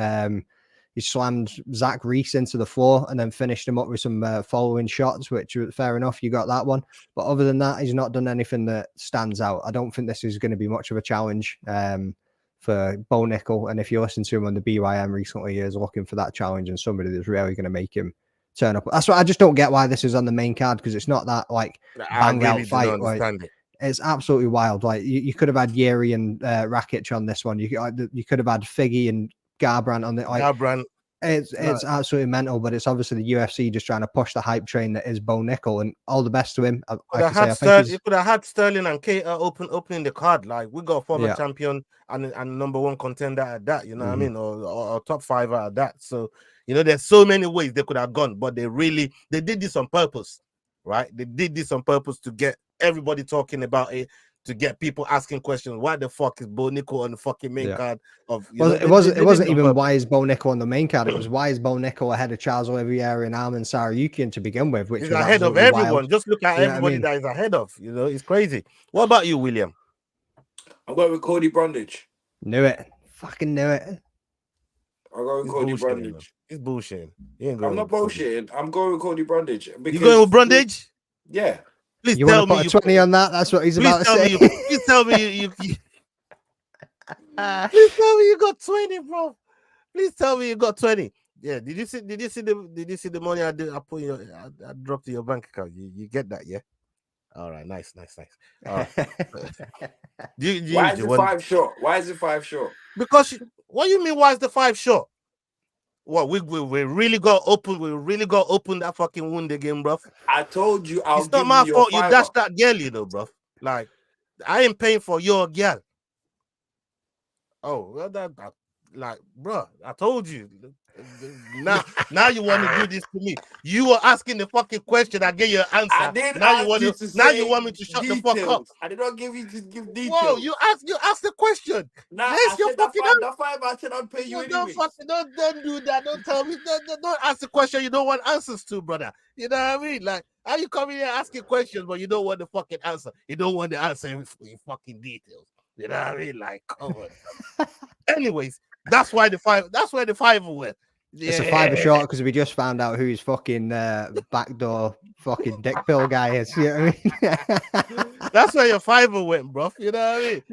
he slammed Zach Reese into the floor and then finished him up with some following shots, which was fair enough. You got that one. But other than that, he's not done anything that stands out. I don't think this is going to be much of a challenge for Bo Nickal. And if you listen to him on the BYM recently, he is looking for that challenge and somebody that's really going to make him turn up. That's why I just don't get why this is on the main card, because it's not that like bang out fight. Like, it's absolutely wild. Like you could have had Jiri and Rakic on this one. You could have had Figgy and Garbrandt on the Garbrandt. It's absolutely mental, but it's obviously the UFC just trying to push the hype train that is Bo Nickal, and all the best to him. You could have had Sterling and Kayla opening the card. Like, we got a former champion and #1 contender at that, you know what I mean, or top 5 at that. So, you know, there's so many ways they could have gone, but they did this on purpose, right? They did this on purpose to get everybody talking about it, to get people asking questions. Why the fuck is Bo Nickal on the fucking main card of? It wasn't even why is Bo Nickal on the main card. It was why is Bo Nickal ahead of Charles Oliveira and Arman Tsarukyan to begin with, which is ahead of everyone. Wild. Just look at everybody that is ahead of. You know, it's crazy. What about you, William? I'm going with Cody Brundage. Knew it. Fucking knew it. I'm going with Cody Brundage. He's bullshitting. I'm not bullshitting. I'm going with Cody Brundage. You going with Brundage? Yeah. Please you tell want to put a 20 on that? That's what he's about to say. Please tell me you please tell me you got 20, bro. Please tell me you got 20. Yeah. Did you see the money I put I dropped in your bank account? You get that, yeah? All right, nice. All right. Why is it 5 short? Why is it 5 short? Because what do you mean? Why is the 5 short? What we really got open? We really got open that fucking wound again, bro. I told you, it's not my fault. You dashed that girl, you know, bro. Like, I ain't paying for your girl. Oh, well, that like, bro, I told you. Now you want to do this to me? You were asking the fucking question. I gave you an answer. I did. Now you want me to shut the fuck up. I did not give you to give details. Whoa, you asked the question. Nah, yes, you're fucking that 5 I said I'll pay you anyway. Don't do that. Don't tell me. Don't ask the question you don't want answers to, brother. You know what I mean? Like, how you come here asking questions, but you don't want the fucking answer. You don't want the answer in fucking details. You know what I mean? Like, come on. Anyways, that's why the 5 went. Yeah. It's a 5 short because we just found out who his fucking backdoor fucking dick pill guy is. You know what I mean? That's where your 5 went, bro. You know what I mean?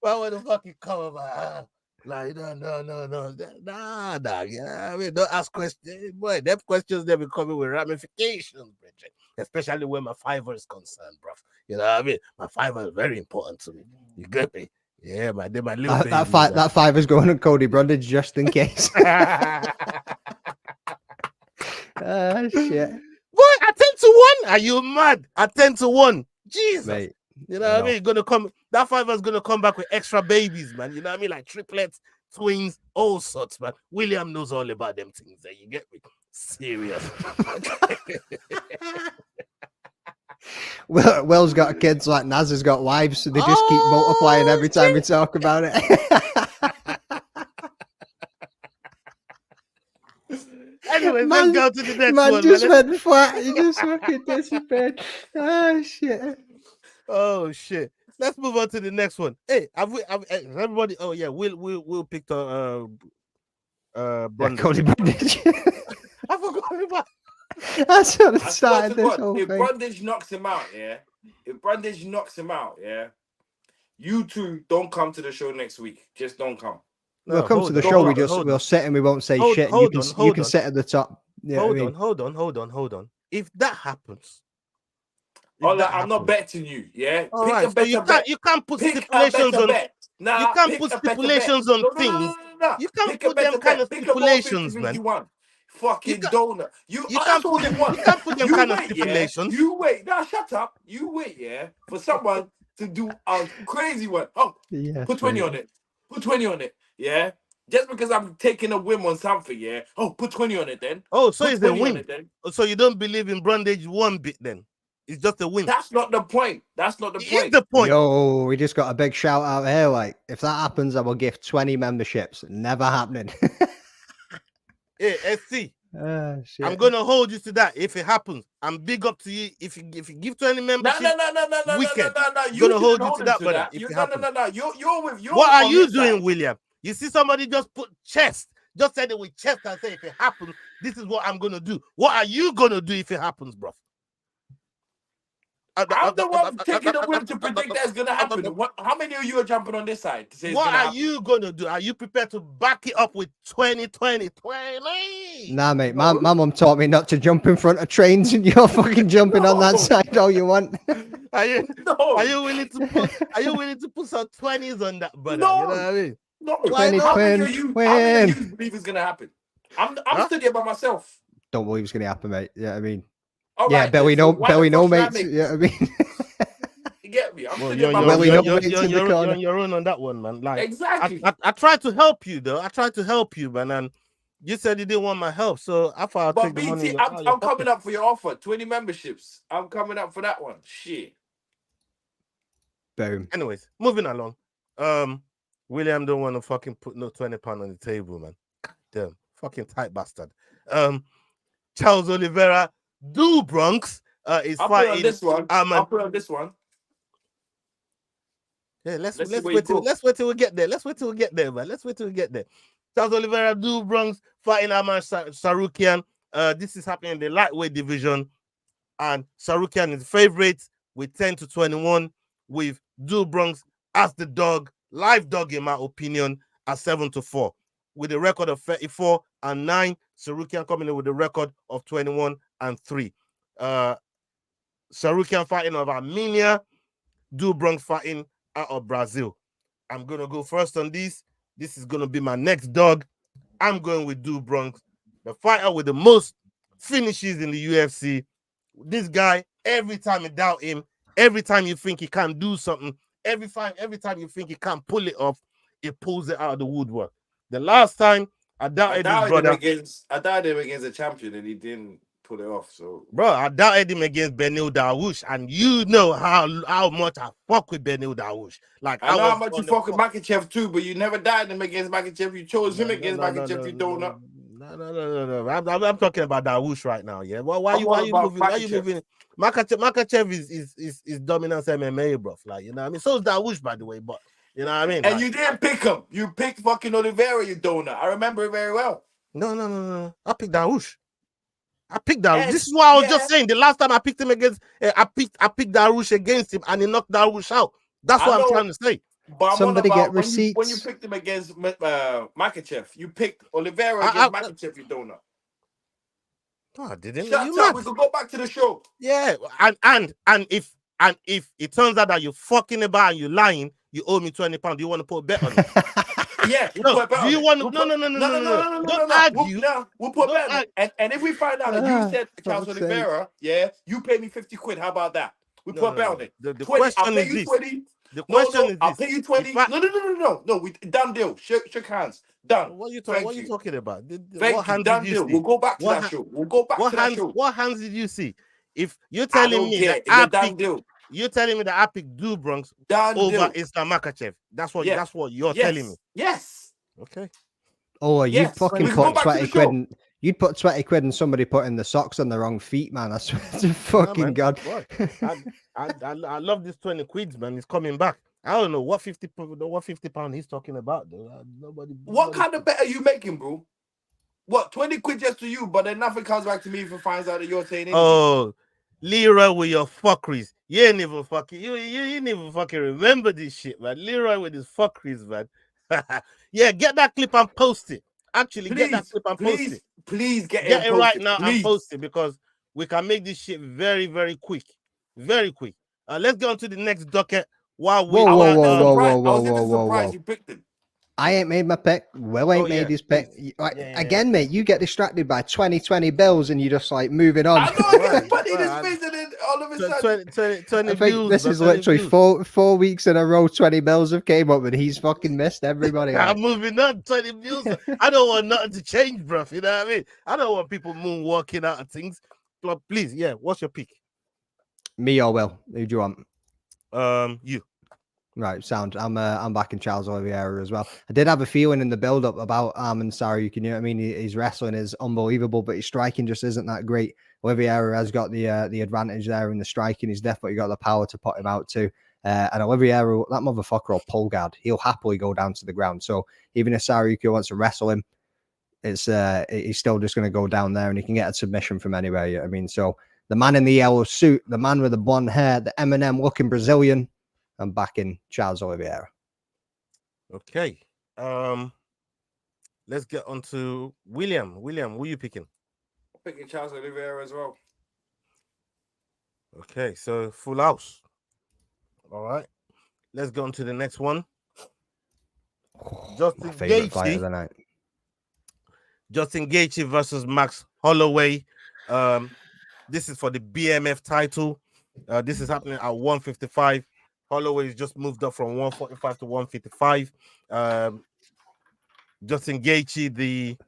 Why would the fucking come about? Like, no. Nah. You know what I mean? Don't ask questions. Boy, them questions, they be coming with ramifications, Bridget. Especially when my 5 is concerned, bro. You know what I mean? My 5 is very important to me. You get me? Yeah, my little baby. That 5 is going on Cody Brundage just in case. Shit. Boy, at 10-1. Are you mad? At 10-1. Jesus. Mate, you know what I mean? Gonna come. That 5 is gonna come back with extra babies, man. You know what I mean? Like triplets, twins, all sorts, man. William knows all about them things. There, you get me? Serious. Will's got kids like Naz has got wives, so they just keep multiplying every time we talk about it. Anyway, let's go to the next one. Just went flat. He just fucking disappeared. Oh shit. Let's move on to the next one. Hey, everybody? Oh yeah, we'll pick the Brundage. Cody Brundage. I forgot about. That's what it started this whole if thing. Brundage knocks him out, yeah. You two don't come to the show next week. Just don't come. We'll come to the show. We'll sit and we won't say shit. You can sit at the top. Yeah, hold on. If that happens, I'm not betting you. Yeah, All pick right, a so better bet. you can't put Pick a stipulations better on. bet. Nah, You can't pick put a better bet. stipulations on No. things. You can't Pick a put them better kind bet. of Pick a ball stipulations, 50 man. you want. You Fucking can't. donut. You That's can't all put. you want. You can't put them You kind of wait, yeah. stipulations. You wait. Now shut up. You wait, yeah, for someone to do a crazy one. Oh, Yes, put 20 mate. on it. Put 20 on it. Yeah. Just because I'm taking a whim on something, yeah. Oh, put 20 on it then. Oh, so Put it's a 20 on win. it then. So you don't believe in Brundage one bit then? It's just a win. That's not the point. That's not the It point. is the point. Yo, we just got a big shout out here. Like, if that happens, I will gift 20 memberships. Never happening. Hey, SC. Shit. I'm gonna hold you to that if it happens. I'm big up to you. If you give to any membership, No. wicked. You gonna hold you hold to him that, to brother. that. If it No. happens. You're with. What are on you his doing, side. William? You see somebody just put chest, just said it with chest and say if it happens, this is what I'm gonna do. What are you gonna do if it happens, bro? I'm the one taking the whim to predict that's gonna happen. How many of you are jumping on this side to say it's what gonna are happen? you gonna do? Are you prepared to back it up with 20? Nah, mate. My mum taught me not to jump in front of trains, and you're fucking jumping on that side all you want. Are you No. willing to put? Are you willing to put some 20s on that, brother? No. You know what I mean? No. 20 How many twin, of you twin. believe it's gonna happen? I'm studying by myself. Don't believe it's going to happen, mate. Yeah, I mean, All yeah, right, Belly then, so no, why Belly the no, fuck should I mates. make Yeah, I mean, You get me? I'm Well, studying by Willie, myself. no mates in the corner. you're on your own on that one, man. Like Exactly. I tried to help you though. I tried to help you, man, and you said you didn't want my help, so I thought I'd But take the money. BT, I'm coming up for your offer. 20 memberships. I'm coming up for that one. Shit. Boom. Anyways, moving along. William don't want to fucking put no £20 on the table, man. Damn, fucking tight bastard. Charles Oliveira, do Bronx is I'll fighting. put on this one. I'll put on this one. Yeah, let's wait till we get there. Let's wait till we get there, man. Let's wait till we get there. Charles Oliveira, do Bronx fighting Arman Tsarukyan. This is happening in the lightweight division, and Tsarukyan is favorite with 10-21, with do Bronx as the dog, live dog in my opinion, at 7-4, with a record of 34-9. Tsarukyan coming in with a record of 21-3. Tsarukyan fighting of Armenia, do Bronx fighting out of Brazil. I'm gonna go first on this. This is gonna be my next dog. I'm going with do Bronx, the fighter with the most finishes in the UFC. This guy, every time you doubt him, every time you think he can't do something, every time you think he can't pull it off, he pulls it out of the woodwork. The last time I doubted his brother. I doubted him against a champion and he didn't pull it off. So, bro, I doubted him against Beneil Dariush, and you know how much I fuck with Beneil Dariush. Like I know how much you fuck with Makhachev too, but you never doubted him against Makhachev. You chose him against Makhachev. You don't know. No. I'm talking about Dariush right now. Yeah. Well, why you moving? Why you moving? Makhachev is dominance MMA, bro. Like, you know what I mean? So is Dariush, by the way, but you know what I mean? And you didn't pick him. You picked fucking Oliveira, you donut. I remember it very well. No. I picked Dariush. This is what I was just saying. The last time I picked him against, I picked Dariush against him, and he knocked Dariush out. That's what I'm trying to say. But Somebody get receipts. When you picked him against Makhachev, you picked Oliveira against Makhachev, you donut. No, I didn't. Shut up. We could go back to the show. Yeah, and if it turns out that you're fucking about and you're lying, you owe me £20. Do you want to put a bet on it? Yeah, we'll put a bet on it. Do you want to? No. Don't argue. We'll put a bet on it. And if we find out that you said Charles Oliveira, yeah, you pay me 50 quid. How about that? We put a bet on it. The question is this. 20. The question is this. I'll pay you 20. No. We done deal. Shook hands. Done. What are you talking about? Thank you. Done deal. We'll go back to that show. What hands did you see? If you're telling me that you're telling me that I picked do Bronx over Islam Makhachev. That's what you're telling me. Yes. Okay. Oh, you fucking put 20 quid in. You'd put 20 quid and somebody putting the socks on the wrong feet, man. I swear to fucking God. I love this 20 quids, man. It's coming back. I don't know what £50 he's talking about, though. What kind of bet are you making, bro? What, 20 quid just to you, but then nothing comes back to me if it finds out that you're saying anything? Oh, Leroy with your fuckeries. You ain't even fucking you ain't even fucking remember this shit, man. Leroy with his fuckeries, man. Yeah, get that clip and post it. Actually, get that clip and post it. Please get it right now and post it, because we can make this shit very, very quick. Very quick. Let's get on to the next docket. While we, Whoa. I was even surprised you picked him. I ain't made my pick. Will ain't made his pick. Again, mate, you get distracted by 2020 bills and you just like moving on. I know I get funny in his face and then all of a sudden. 20 I think views, this is literally 4 weeks in a row. 20 bills have came up and he's fucking missed everybody. I'm moving on. 20 views. I don't want nothing to change, bro. You know what I mean? I don't want people moonwalking out of things. But please, yeah. What's your pick? Me or Will? Who do you want? You. Right, sound. I'm backing Charles Oliveira as well. I did have a feeling in the build-up about Arman Tsarukyan. You know what I mean? His wrestling is unbelievable, but his striking just isn't that great. Oliveira has got the advantage there in the striking. He's definitely got the power to put him out too. And Oliveira, that motherfucker will pull guard. He'll happily go down to the ground. So even if Tsarukyan wants to wrestle him, he's still just going to go down there and he can get a submission from anywhere. You know what I mean? So the man in the yellow suit, the man with the blonde hair, the Eminem-looking Brazilian, I'm backing Charles Oliveira. Okay. Let's get on to William. William, who are you picking? I'm picking Charles Oliveira as well. Okay, so full house. All right. Let's go on to the next one. Justin Gaethje. Justin Gaethje versus Max Holloway. This is for the BMF title. This is happening at 155. Holloway just moved up from 145 to 155. Justin Gaethje,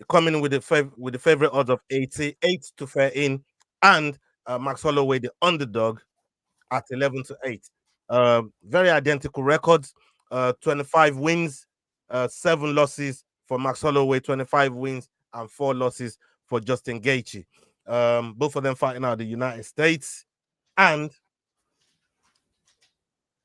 coming in with the favorite odds of 88 to 13, and Max Holloway, the underdog, at 11 to 8. Very identical records. 25 wins, 7 losses for Max Holloway, 25 wins and 4 losses for Justin Gaethje. Both of them fighting out of the United States. And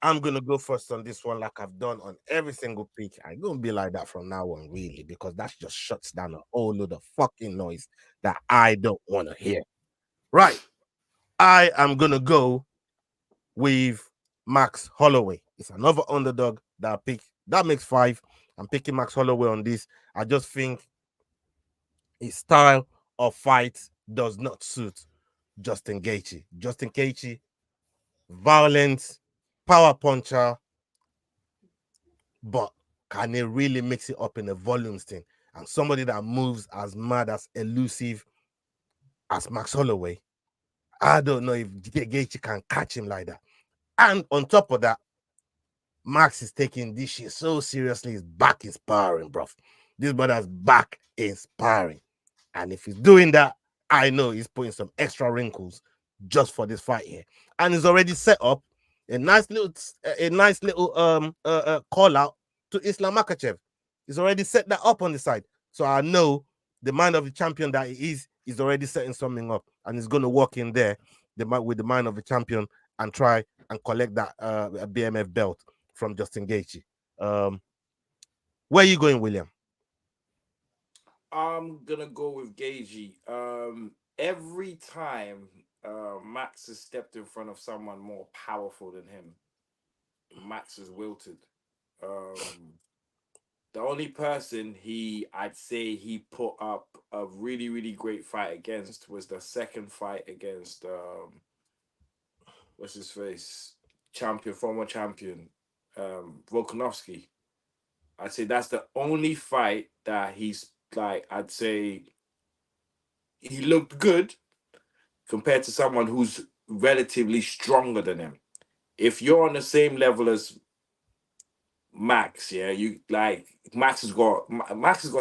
I'm going to go first on this one like I've done on every single pick. I'm going to be like that from now on, really, because that just shuts down a whole load of fucking noise that I don't want to hear. Right. I am going to go with Max Holloway. It's another underdog that I pick. That makes 5. I'm picking Max Holloway on this. I just think his style of fight does not suit Justin Gaethje. Justin Gaethje, violent, power puncher, but can he really mix it up in a volumes thing? And somebody that moves as mad, as elusive as Max Holloway, I don't know if Gaethje can catch him like that. And on top of that, Max is taking this shit so seriously. His back is sparring, bro. This brother's back is sparring. And if he's doing that, I know he's putting some extra wrinkles just for this fight here. And he's already set up a nice little call out to Islam Makhachev. He's already set that up on the side. So I know the mind of the champion that he is already setting something up. And he's going to walk in there with the mind of the champion and try and collect that BMF belt from Justin Gaethje. Where are you going, William? I'm gonna go with Gaethje. Every time Max has stepped in front of someone more powerful than him, Max is wilted. The only person I'd say he put up a really, really great fight against was the second fight against what's his face? Former champion, Volkanovski. I'd say that's the only fight that he's like, I'd say he looked good compared to someone who's relatively stronger than him. If you're on the same level as Max, yeah, you like Max has got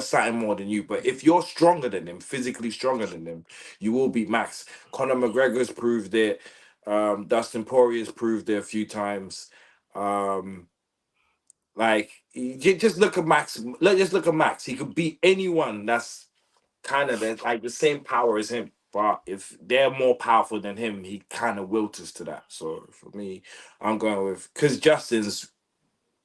something more than you. But if you're stronger than him, physically stronger than him, you will beat Max. Conor McGregor's proved it. Dustin Poirier's proved it a few times. Like, just look at Max. Just look at Max. He could beat anyone that's kind of like the same power as him. But if they're more powerful than him, he kind of wilts to that. So for me, I'm going with, because Justin's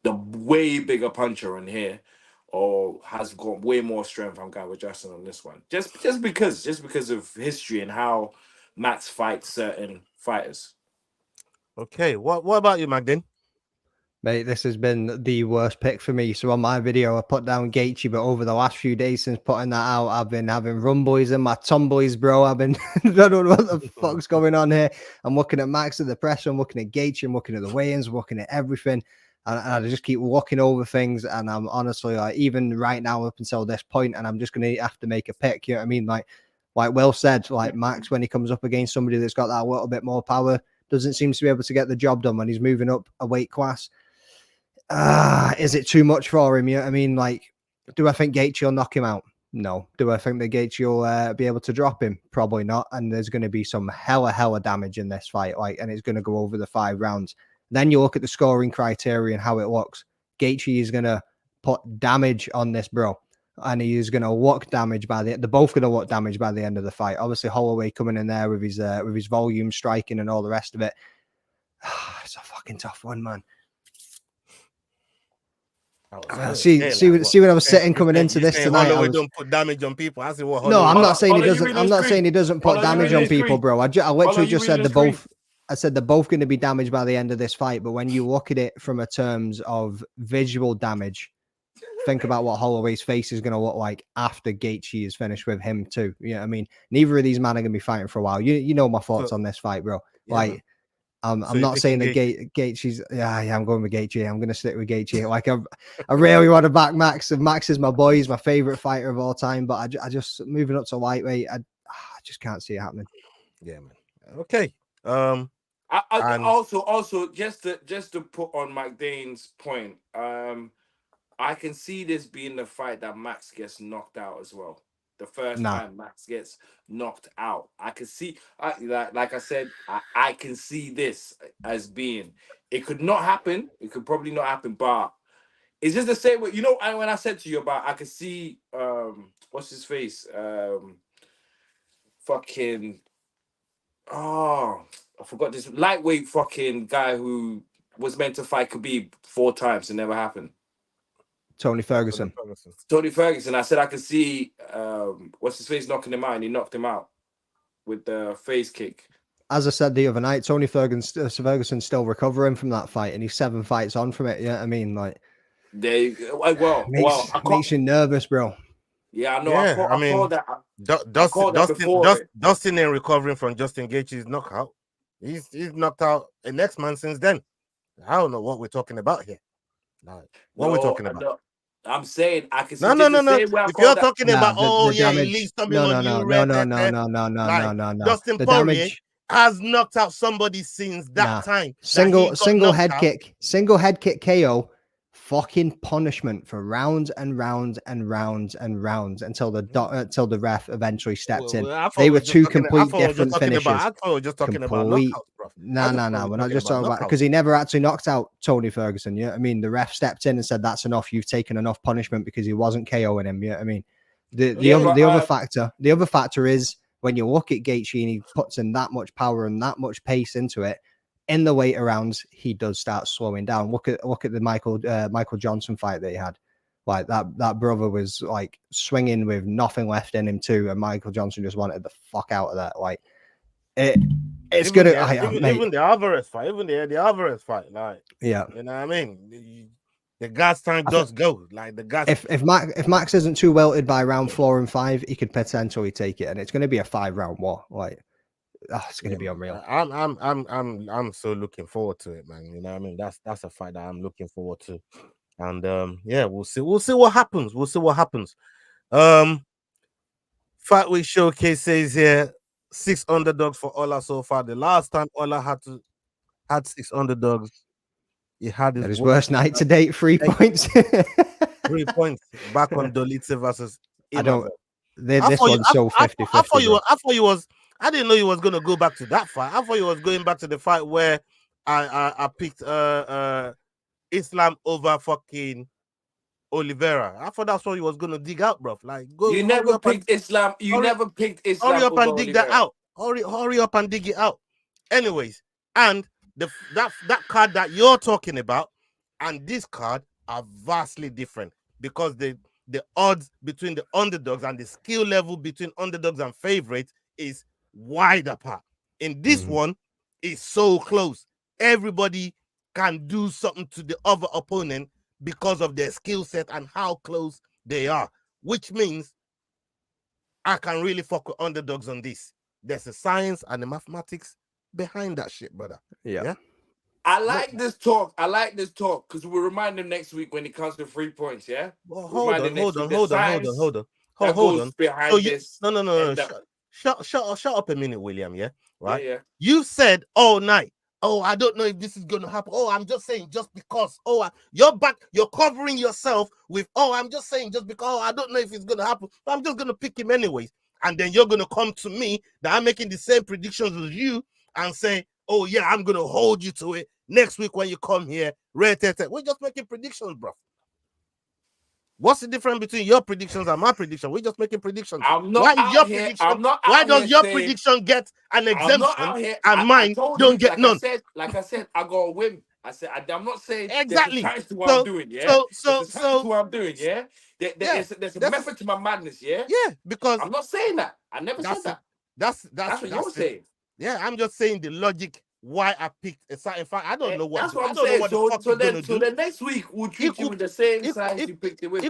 the way bigger puncher in here, or has got way more strength. I'm going with Justin on this one. Just because of history and how Max fights certain fighters. Okay, what about you, Magdalene? Mate, this has been the worst pick for me. So on my video, I put down Gaethje, but over the last few days since putting that out, I've been having rumboys in my tomboys, bro. I've been, I don't know what the fuck's going on here. I'm looking at Max at the presser, I'm looking at Gaethje, I'm looking at the weigh-ins, I'm looking at everything. And I just keep walking over things. And I'm honestly like, even right now up until this point, and I'm just going to have to make a pick. You know what I mean? Like Will said, like Max, when he comes up against somebody that's got that little bit more power, doesn't seem to be able to get the job done when he's moving up a weight class. Is it too much for him? Yeah, I mean, like, do I think Gaethje will knock him out? No. Do I think that Gaethje will be able to drop him? Probably not. And there's going to be some hella damage in this fight, like, and it's going to go over the 5 rounds. Then you look at the scoring criteria and how it looks. Gaethje is going to put damage on this bro, and he is going to look damage by they're both going to look damage by the end of the fight. Obviously, Holloway coming in there with his volume, striking, and all the rest of it. It's a fucking tough one, man. See when I was sitting coming into this tonight. Holloway don't put damage on people. I see what. No, I'm not saying he doesn't. I'm not saying he doesn't put damage on people, bro. I literally just said they're both. I said they're both going to be damaged by the end of this fight. But when you look at it from a terms of visual damage, think about what Holloway's face is going to look like after Gaethje is finished with him too. You know what I mean? Neither of these men are going to be fighting for a while. You know my thoughts on this fight, bro. Yeah, like. I'm not saying that Gaethje's. Yeah, I'm going with Gaethje. I'm going to stick with Gaethje. Like I really want to back Max. And Max is my boy. He's my favorite fighter of all time. But I just moving up to lightweight. I just can't see it happening. Yeah, man. Okay. I also just to put on McDane's point. I can see this being the fight that Max gets knocked out as well. The first time Max gets knocked out, I can see, like I said, I can see this as being. It could not happen. It could probably not happen, but it's just the same way. You know, when I said to you about, I could see, what's his face, fucking, I forgot this lightweight fucking guy who was meant to fight Khabib 4 times and never happened. Tony Ferguson. I said I could see what's his face knocking him out, and he knocked him out with the face kick. As I said the other night, Tony Ferguson's still recovering from that fight, and he's 7 fights on from it. Yeah, I mean, like, makes you nervous, bro. Yeah, I know. Yeah, I called that. Dustin ain't recovering from Justin Gaethje's knockout. He's knocked out a next man since then. I don't know what we're talking about here. What we're talking about. No. I'm saying I can see. No. If you're talking about he leaves something on you. No. Dustin Poirier has knocked out somebody since that time. Single head kick KO. Fucking punishment for rounds and rounds and rounds and rounds until the ref eventually stepped in. They were 2 complete different finishes. I thought we were just talking about knockouts, bro. No. We're not just talking about, because he never actually knocked out Tony Ferguson. Yeah, I mean, the ref stepped in and said, "That's enough. You've taken enough punishment," because he wasn't KOing him. Yeah, I mean, the other factor is when you look at Gaethje and he puts in that much power and that much pace into it. In the weight rounds, he does start slowing down. Look at the Michael Johnson fight that he had. Like that brother was like swinging with nothing left in him too, and Michael Johnson just wanted the fuck out of that. Like it's good. Even the Alvarez fight, like, yeah, you know what I mean. The gas time does go. Like the gas. If Max isn't too welted by round 4 and 5, he could potentially take it, and it's going to be a 5-round war. Like. It's going to be unreal. I'm so looking forward to it, man. You know what I mean? That's a fight that I'm looking forward to. And we'll see what happens. Fight Week Showcase says here 6 underdogs for Ola so far. The last time Ola had 6 underdogs, he had his worst night to date. 3 points. 3 points back on Dolitze versus this one's so 50-50. I didn't know he was going to go back to that fight. I thought he was going back to the fight where I picked Islam over fucking Oliveira. I thought that's what he was going to dig out, bro. Like, go. You never picked Islam. Never picked Islam. Hurry up and dig that out. Hurry up and dig it out. Anyways, and that card that you're talking about and this card are vastly different because the odds between the underdogs and the skill level between underdogs and favorites is wide apart. In this one, it's so close. Everybody can do something to the other opponent because of their skill set and how close they are, which means I can really fuck with underdogs on this. There's a science and the mathematics behind that shit, brother. Yeah. I like this talk. I like this talk because we'll remind them next week when it comes to 3 points. Yeah. Well, hold on. Behind this. No. Shut up a minute, William. Yeah. Right. Yeah. You said all night. Oh, I don't know if this is going to happen. Oh, I'm just saying just because. Oh, you're covering yourself with, oh, I'm just saying just because. Oh, I don't know if it's going to happen. But I'm just going to pick him anyways. And then you're going to come to me that I'm making the same predictions as you and say, oh, yeah, I'm going to hold you to it next week when you come here. We're just making predictions, bro. What's the difference between your predictions and my prediction? We're just making predictions. Why does your prediction get an exemption and mine don't get none? Like I said, I got a whim. I'm not saying exactly. There's a science to what I'm doing, yeah. So what I'm doing, yeah. There's a method to my madness, yeah. Yeah, because I'm not saying that. I never said that. That's what you're saying. Yeah, I'm just saying the logic why I picked a certain fact. I don't know what. That's what I'm saying. So then next week we'll treat you with the same size you picked it with. He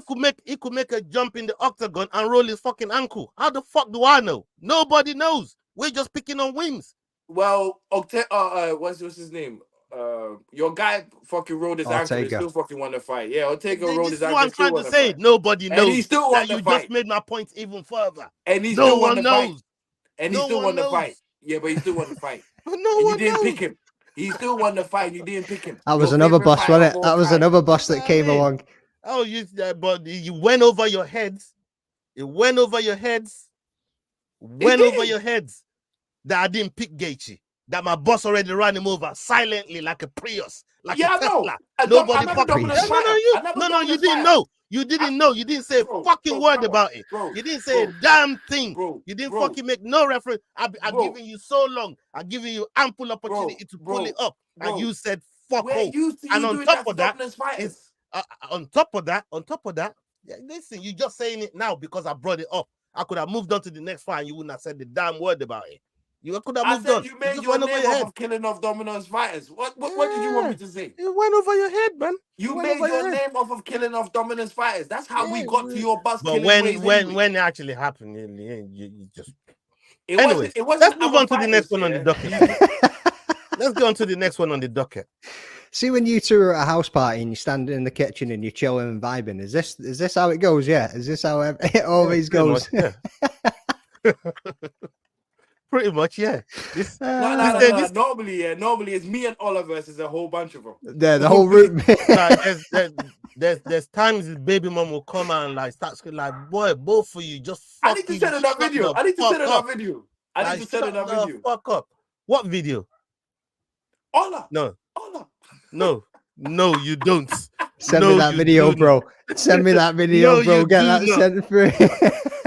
could make a jump in the octagon and roll his fucking ankle. How the fuck do I know? Nobody knows. We're just picking on whims. Well, what's his name? Your guy fucking rolled his ankle. He still fucking won the fight. Yeah, Ortega rolled his ankle. This is what I'm trying to say. Nobody knows. And he still won the fight. Just made my point even further. And he still won the fight. And he still won the fight. Yeah, but he still won the fight. But you didn't pick him. He still won the fight. You didn't pick him. That was another boss, wasn't it? That was another boss that came along. Oh, but you went over your heads. It went over your heads. That I didn't pick Gaethje. That my boss already ran him over silently like a Prius. Like a Tesla. Nobody fucking. No, you didn't know. You didn't know. You didn't say a fucking word about it. You didn't say a damn thing. You didn't fucking make no reference. I've given you so long. I've given you ample opportunity to pull it up. And you said fuck off. And on top of that, listen, you just saying it now because I brought it up. I could have moved on to the next fight and you wouldn't have said the damn word about it. You could have moved on. You made your name off of killing off Domino's fighters. What did you want me to say? It went over your head, man. You made your name off of killing off Domino's fighters. That's how we got to your bus. But when it actually happened, you just. Anyway, let's move on to the next one on the docket. Let's go on to the next one on the docket. See, when you two are at a house party and you're standing in the kitchen and you're chilling and vibing, is this how it goes? Yeah, is this how it always goes? Yeah. Pretty much, yeah. No. Normally it's me and Oliver versus a whole bunch of them. Yeah, the whole room. There's times the baby mom will come out and like start screaming like, boy, both of you just. I need to send another video. I need to send another video. Fuck up. What video? Ola. No, you don't. Send me that video, bro. Send me that video, bro. Get that sent through.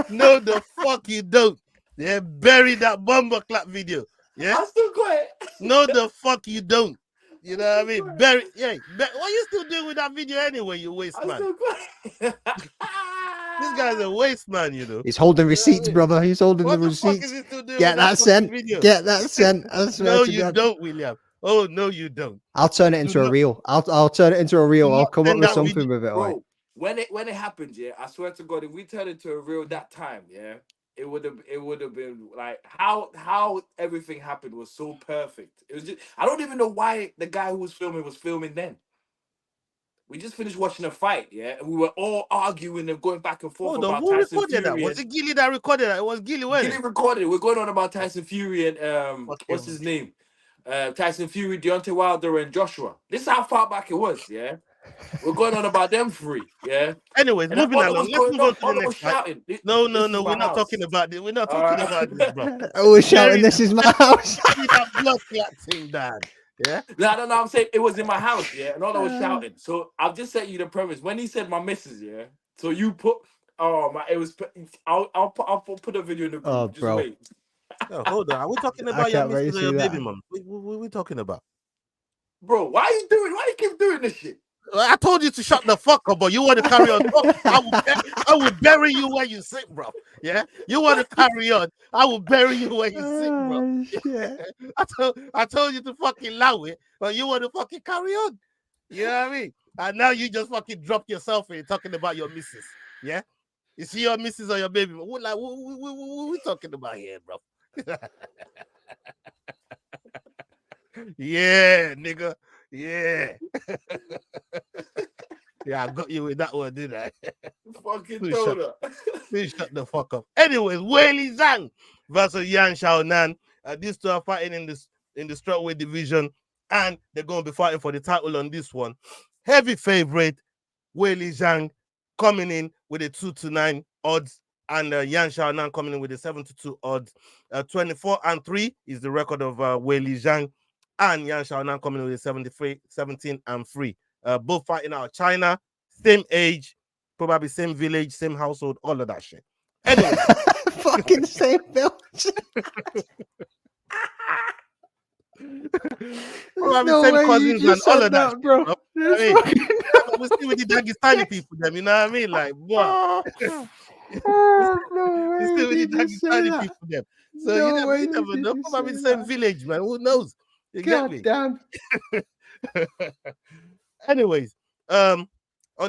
No, the fuck you don't. Yeah, bury that bomber clap video. Yeah, I still got it. No, the fuck you don't. You know what I mean? Bury. Yeah, what you still doing with that video anyway? You waste man. This guy's a waste man. You know. He's holding receipts, brother. He's holding the receipts. Get that sent. Get that sent. No, you don't, William. Oh no, you don't. I'll turn it into a reel. I'll turn it into a reel. I'll come up with something with it. Bro, when it happened, yeah, I swear to God, if we turned it into a reel that time, yeah. It would have been like how everything happened was so perfect. It was just I don't even know why the guy who was filming then. We just finished watching a fight, yeah, and we were all arguing and going back and forth about who Tyson recorded Fury. That? Was it Gilly that recorded that? It was Gilly, wasn't it? Gilly recorded it. We're going on about Tyson Fury and what's his name? Tyson Fury, Deontay Wilder, and Joshua. This is how far back it was, yeah. We're going on about them three, yeah. Anyways, moving along. Let's move on to the next fight. No. We're not talking about this. We're not talking about this, bro. I was shouting, "This is my house." That blood clot thing, Dad. Yeah. No. I'm saying it was in my house, yeah, and all I was shouting. So I've just set you the premise. When he said my missus, yeah. So you put, it was. I'll put a video in the group. Oh, just bro. wait. No, hold on. Are we talking about your missus or your baby mom? What are we talking about? Bro, why you keep doing this shit? I told you to shut the fuck up, but you want to carry on. I will bury you where you sit, bro. Yeah, you want to carry on. I will bury you where you sit, bro. Shit. I told you to fucking allow it, but you want to fucking carry on. You know what I mean? And now you just fucking drop yourself in talking about your missus. Yeah, you see your missus or your baby? What we talking about here, bro? Yeah, nigga. Yeah. Yeah, I got you with that one, didn't I? Fucking Please told her. shut the fuck up. Anyways, Weili Zhang versus Yan Xiaonan. These two are fighting in the strawweight division, and they're going to be fighting for the title on this one. Heavy favorite, Weili Zhang coming in with a 2-9 odds, and Yan Xiaonan coming in with a 7-2 odds. 24-3 is the record of Weili Zhang, and Yan Xiaonan coming in with a 17-3. Both fighting out of China, same age, probably same village, same household, all of that shit. Anyway, Fucking same village. probably no same way you cousins and just all said of that, shit, bro. bro. I mean, we see with the Dagestani people, them, you know what I mean? Like, what? No We way see with the did you say Dagestani that. people, them. So No way you never did know. you Probably say the same that. village, man. Who knows? You get God me? damn. Anyways, on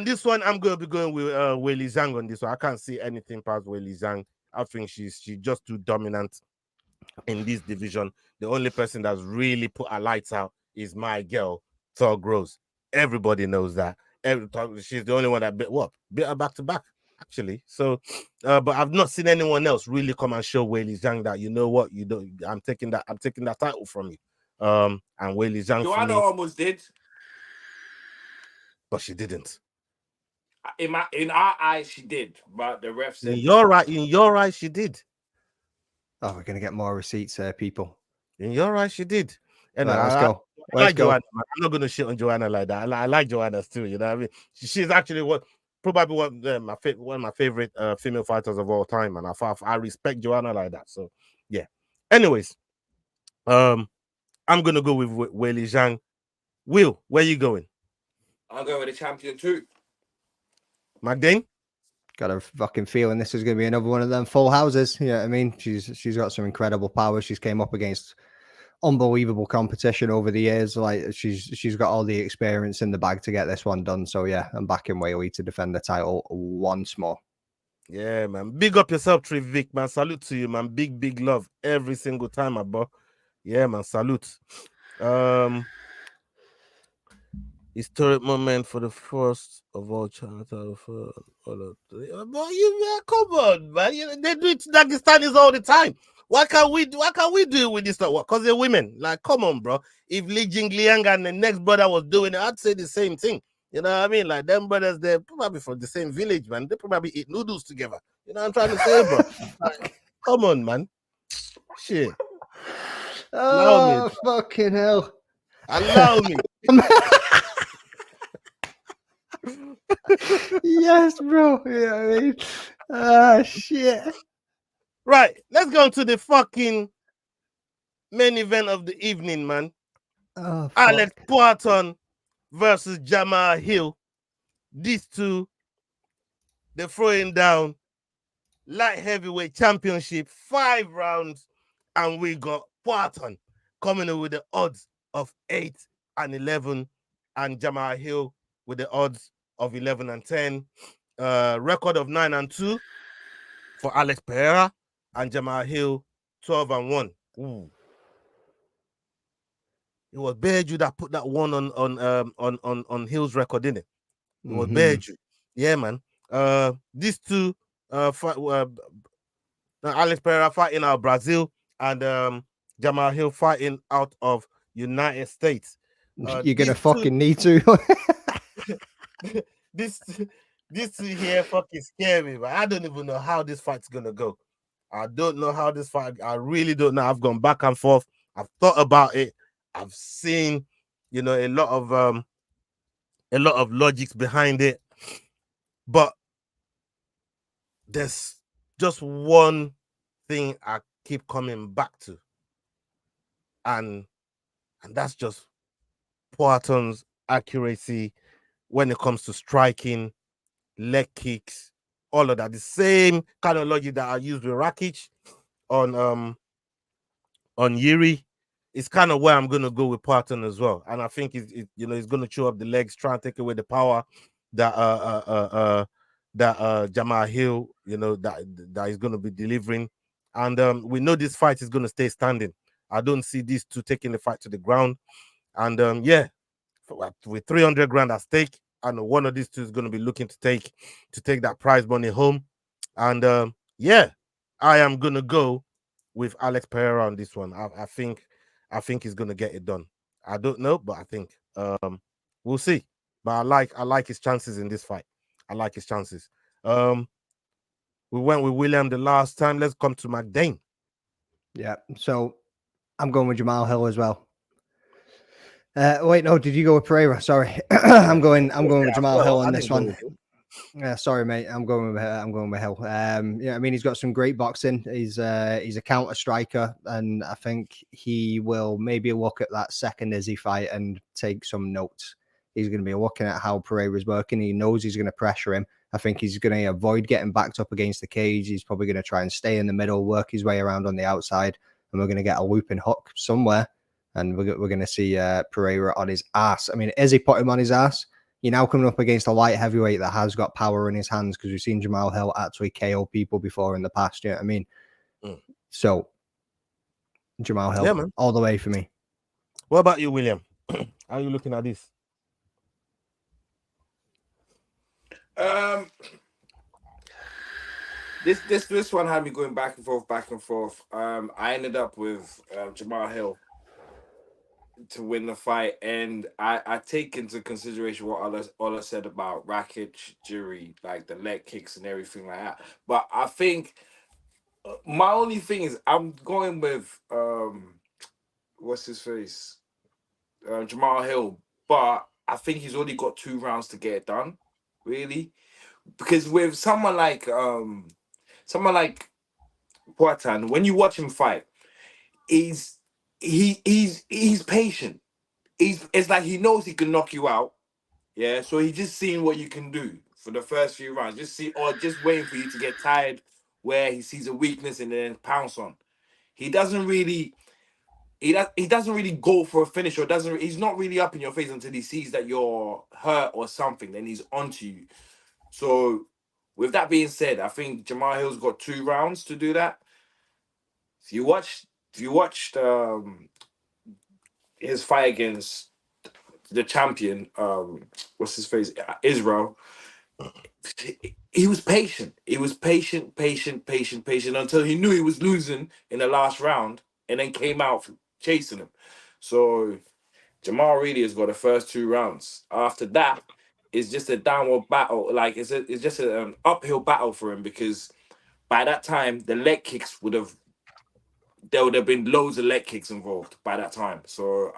this one, I'm going to be going with Weili Zhang on this one. I can't see anything past Weili Zhang. I think she's just too dominant in this division. The only person that's really put her lights out is my girl, Thor Gross. Everybody knows that. She's the only one that bit her back to back, actually. So, but I've not seen anyone else really come and show Weili Zhang that, you know what, you don't. I'm taking that title from you. And Weili Zhang for Joanna me, almost did. but she didn't. In our eyes, she did, but the ref said In your eyes, she did. Oh, we're gonna get more receipts, people. In your eyes, she did. Anyway, Right, let's go. I like Joanna. I'm not gonna shit on Joanna like that. I like Joanna too. You know what I mean? She's actually probably one of my favorite female fighters of all time, and I respect Joanna like that. So yeah. Anyways, I'm gonna go with Weili Zhang. Will, where you going? I'll go with the champion too. Magdane? Got a fucking feeling this is going to be another one of them full houses. You know what I mean? She's got some incredible power. She's came up against unbelievable competition over the years. Like she's got all the experience in the bag to get this one done. So yeah, I'm backing Weili to defend the title once more. Yeah, man. Big up yourself, Vic, man. Salute to you, man. Big love every single time, my bro. Yeah, man. Salute. Historic moment for the first of all China title for all of come on, man. They do it to Dagestanis all the time. Why can't we do it with this stuff? Because they're women. Like, come on, bro. If Li Jingliang and the next brother was doing it, I'd say the same thing. You know what I mean? Like, them brothers, they're probably from the same village, man. They probably eat noodles together. You know what I'm trying to say, bro? Like, come on, man. Shit. Oh, fucking hell. Allow me. Yes, bro. Yeah, I mean, shit. Right, let's go to the fucking main event of the evening, man. Oh, Alex Poaton versus Jamal Hill. These two, they're throwing down light heavyweight championship, 5 rounds, and we got Poaton coming in with the odds of 8-11, and Jamal Hill with the odds of 11-10. Record of 9-2 for Alex Pereira, and Jamal Hill 12-1. Ooh. It was Beju that put that one on Hill's record, didn't it? It was Beju. Yeah, man. These two Alex Pereira fighting out of Brazil, and Jamal Hill fighting out of United States. You're gonna fucking need to. This two here fucking scare me, but I don't even know how this fight's gonna go. I don't know how this fight. I really don't know. I've gone back and forth. I've thought about it. I've seen, a lot of logics behind it, but there's just one thing I keep coming back to, and that's just Poaton's accuracy when it comes to striking, leg kicks, all of that. The same kind of logic that I used with Rakic on Jiri. It's kind of where I'm gonna go with Parton as well. And I think he's gonna chew up the legs, try and take away the power that Jamal Hill, that is gonna be delivering. And we know this fight is gonna stay standing. I don't see these two taking the fight to the ground. And with 300 grand at stake, I know one of these two is going to be looking to take that prize money home. And I am going to go with Alex Pereira on this one. I think he's going to get it done. I don't know, but I think we'll see. But I like his chances in this fight. I like his chances. We went with William the last time. Let's come to McDane. Yeah, so I'm going with Jamal Hill as well. Wait, no, did you go with Pereira? Sorry, I'm going with Jamal Hill on this one. Sorry, mate. I'm going with Hill. I mean, he's got some great boxing. He's a counter striker, and I think he will maybe look at that second Izzy fight and take some notes. He's going to be looking at how Pereira's working. He knows he's going to pressure him. I think he's going to avoid getting backed up against the cage. He's probably going to try and stay in the middle, work his way around on the outside, and we're going to get a looping hook somewhere. And we're going to see Pereira on his ass. I mean, Izzy put him on his ass. You're now coming up against a light heavyweight that has got power in his hands, because we've seen Jamal Hill actually KO people before in the past. You know what I mean? So, Jamal Hill, all the way for me. What about you, William? How are you looking at this? This one had me going back and forth. I ended up with Jamal Hill to win the fight, and I take into consideration what Ola said about Rakic, Jiri, like the leg kicks and everything like that. But I think my only thing is I'm going with what's his face, Jamal Hill, but I think he's only got 2 rounds to get it done, really, because with someone like Poatan, when you watch him fight, he's patient. It's like he knows he can knock you out. Yeah, so he's just seeing what you can do for the first few rounds. Just waiting for you to get tired where he sees a weakness and then pounce on. He doesn't really go for a finish, or he's not really up in your face until he sees that you're hurt or something, then he's onto you. So with that being said, I think Jamal Hill's got 2 rounds to do that. If you watched his fight against the champion, what's his face, Israel, he was patient. He was patient until he knew he was losing in the last round, and then came out chasing him. So Jamal really has got the first 2 rounds. After that, it's just a downward battle. Like it's just an uphill battle for him, because by that time the leg kicks there would have been loads of leg kicks involved by that time. So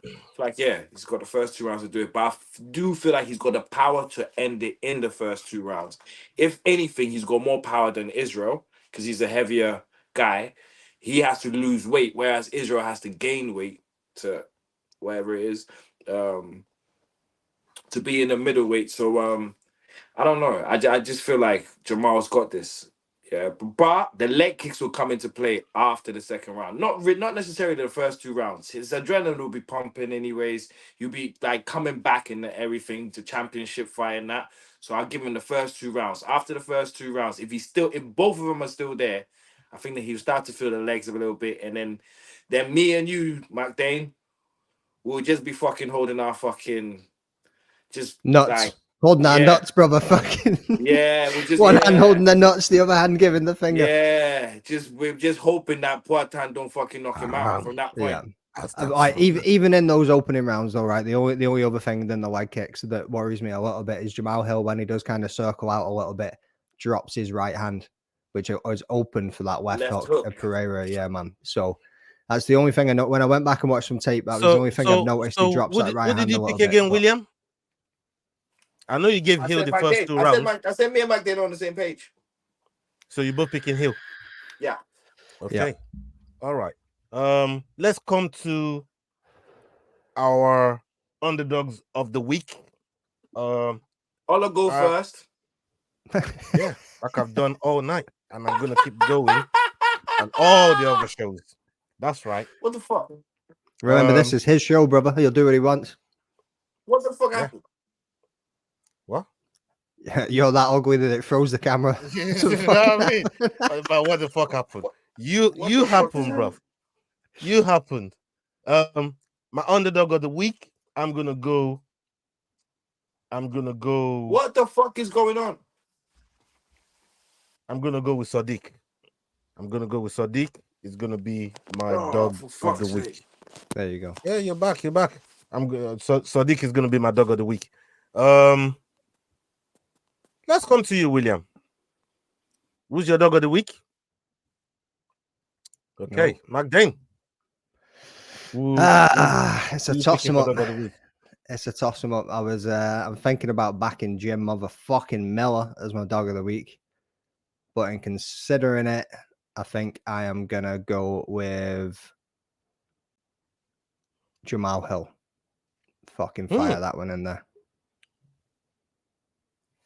he's got the first 2 rounds to do it, but I do feel like he's got the power to end it in the first 2 rounds. If anything, he's got more power than Israel, because he's a heavier guy. He has to lose weight, whereas Israel has to gain weight to whatever it is, to be in the middleweight. So I don't know. I just feel like Jamal's got this. Yeah, but the leg kicks will come into play after the second round. Not necessarily the first 2 rounds. His adrenaline will be pumping anyways. You'll be like coming back into everything, to championship fight and that. So I'll give him the first 2 rounds. After the first 2 rounds, if both of them are still there, I think that he'll start to feel the legs a little bit, and then me and you, McDane, will just be fucking holding our fucking nuts. Like, holding our nuts, brother. Fucking we're just one hand holding the nuts, the other hand giving the finger. Yeah, we're just hoping that Poatan don't fucking knock him out from that point. Yeah. Even in those opening rounds, though, right? The only other thing than the leg kicks that worries me a little bit is Jamal Hill, when he does kind of circle out a little bit, drops his right hand, which is open for that left hook of Pereira. Yeah, man. So that's the only thing I know. When I went back and watched some tape, that was the only thing I've noticed. He drops that right hand. What did you pick again, William? I know you gave Hill the first 2 rounds. I said me and Mike Dane on the same page. So you're both picking Hill? Yeah. Okay. Yeah. All right. Let's come to our underdogs of the week. I'll go first. Yeah, like I've done all night, and I'm gonna keep going on all the other shows. That's right. What the fuck? Remember, this is his show, brother. He'll do what he wants. What the fuck happened? What? You're that ugly that it throws the camera. You know what I mean? But what the fuck happened? You happened, bro. You happened. My underdog of the week. I'm gonna go. What the fuck is going on? I'm gonna go with Sodiq. It's gonna be my dog of the week. There you go. Yeah, you're back. I'm good. So Sodiq is gonna be my dog of the week. Let's come to you, William. Who's your dog of the week? Okay, McDane. It's a toss-em up. It's a toss-em up. I'm thinking about backing Jim motherfucking Miller as my dog of the week, but in considering it, I think I am gonna go with Jamal Hill. Fucking fire that one in there.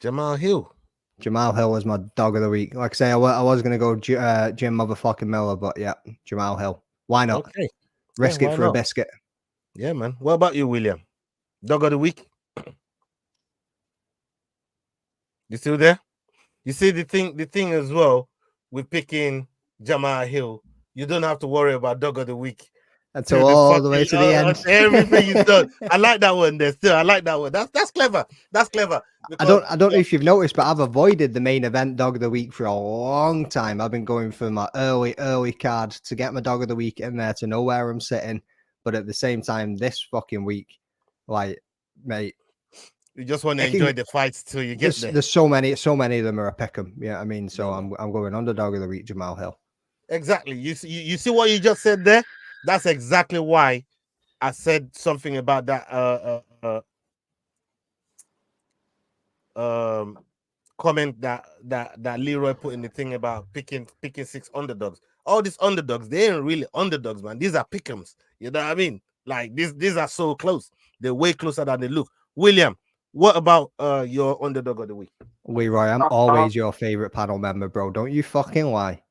Jamal Hill is my dog of the week. Like I say, I was gonna go Jim motherfucking Miller, but yeah, Jamal Hill. Why not? Okay. Risk it for a biscuit. Yeah, man. What about you, William? Dog of the week? You still there? You see the thing as well with picking Jamal Hill, you don't have to worry about dog of the week until all the way to the end. Everything is done. I like that one there. Still, I like that one. That's clever. That's clever. I don't know if you've noticed, but I've avoided the main event dog of the week for a long time. I've been going for my early card to get my dog of the week in there to know where I'm sitting. But at the same time, this fucking week, like, mate, you just want to enjoy the fights till you get there. There's so many of them are a pick 'em. Yeah, I mean, so I'm going underdog of the week, Jamal Hill. Exactly. You see what you just said there? That's exactly why I said something about that comment that Leroy put in the thing about picking 6 underdogs. All these underdogs, they ain't really underdogs, man. These are pick'ems. You know what I mean? Like these are so close. They're way closer than they look. William, what about your underdog of the week? Leroy, I'm always your favorite panel member, bro. Don't you fucking lie.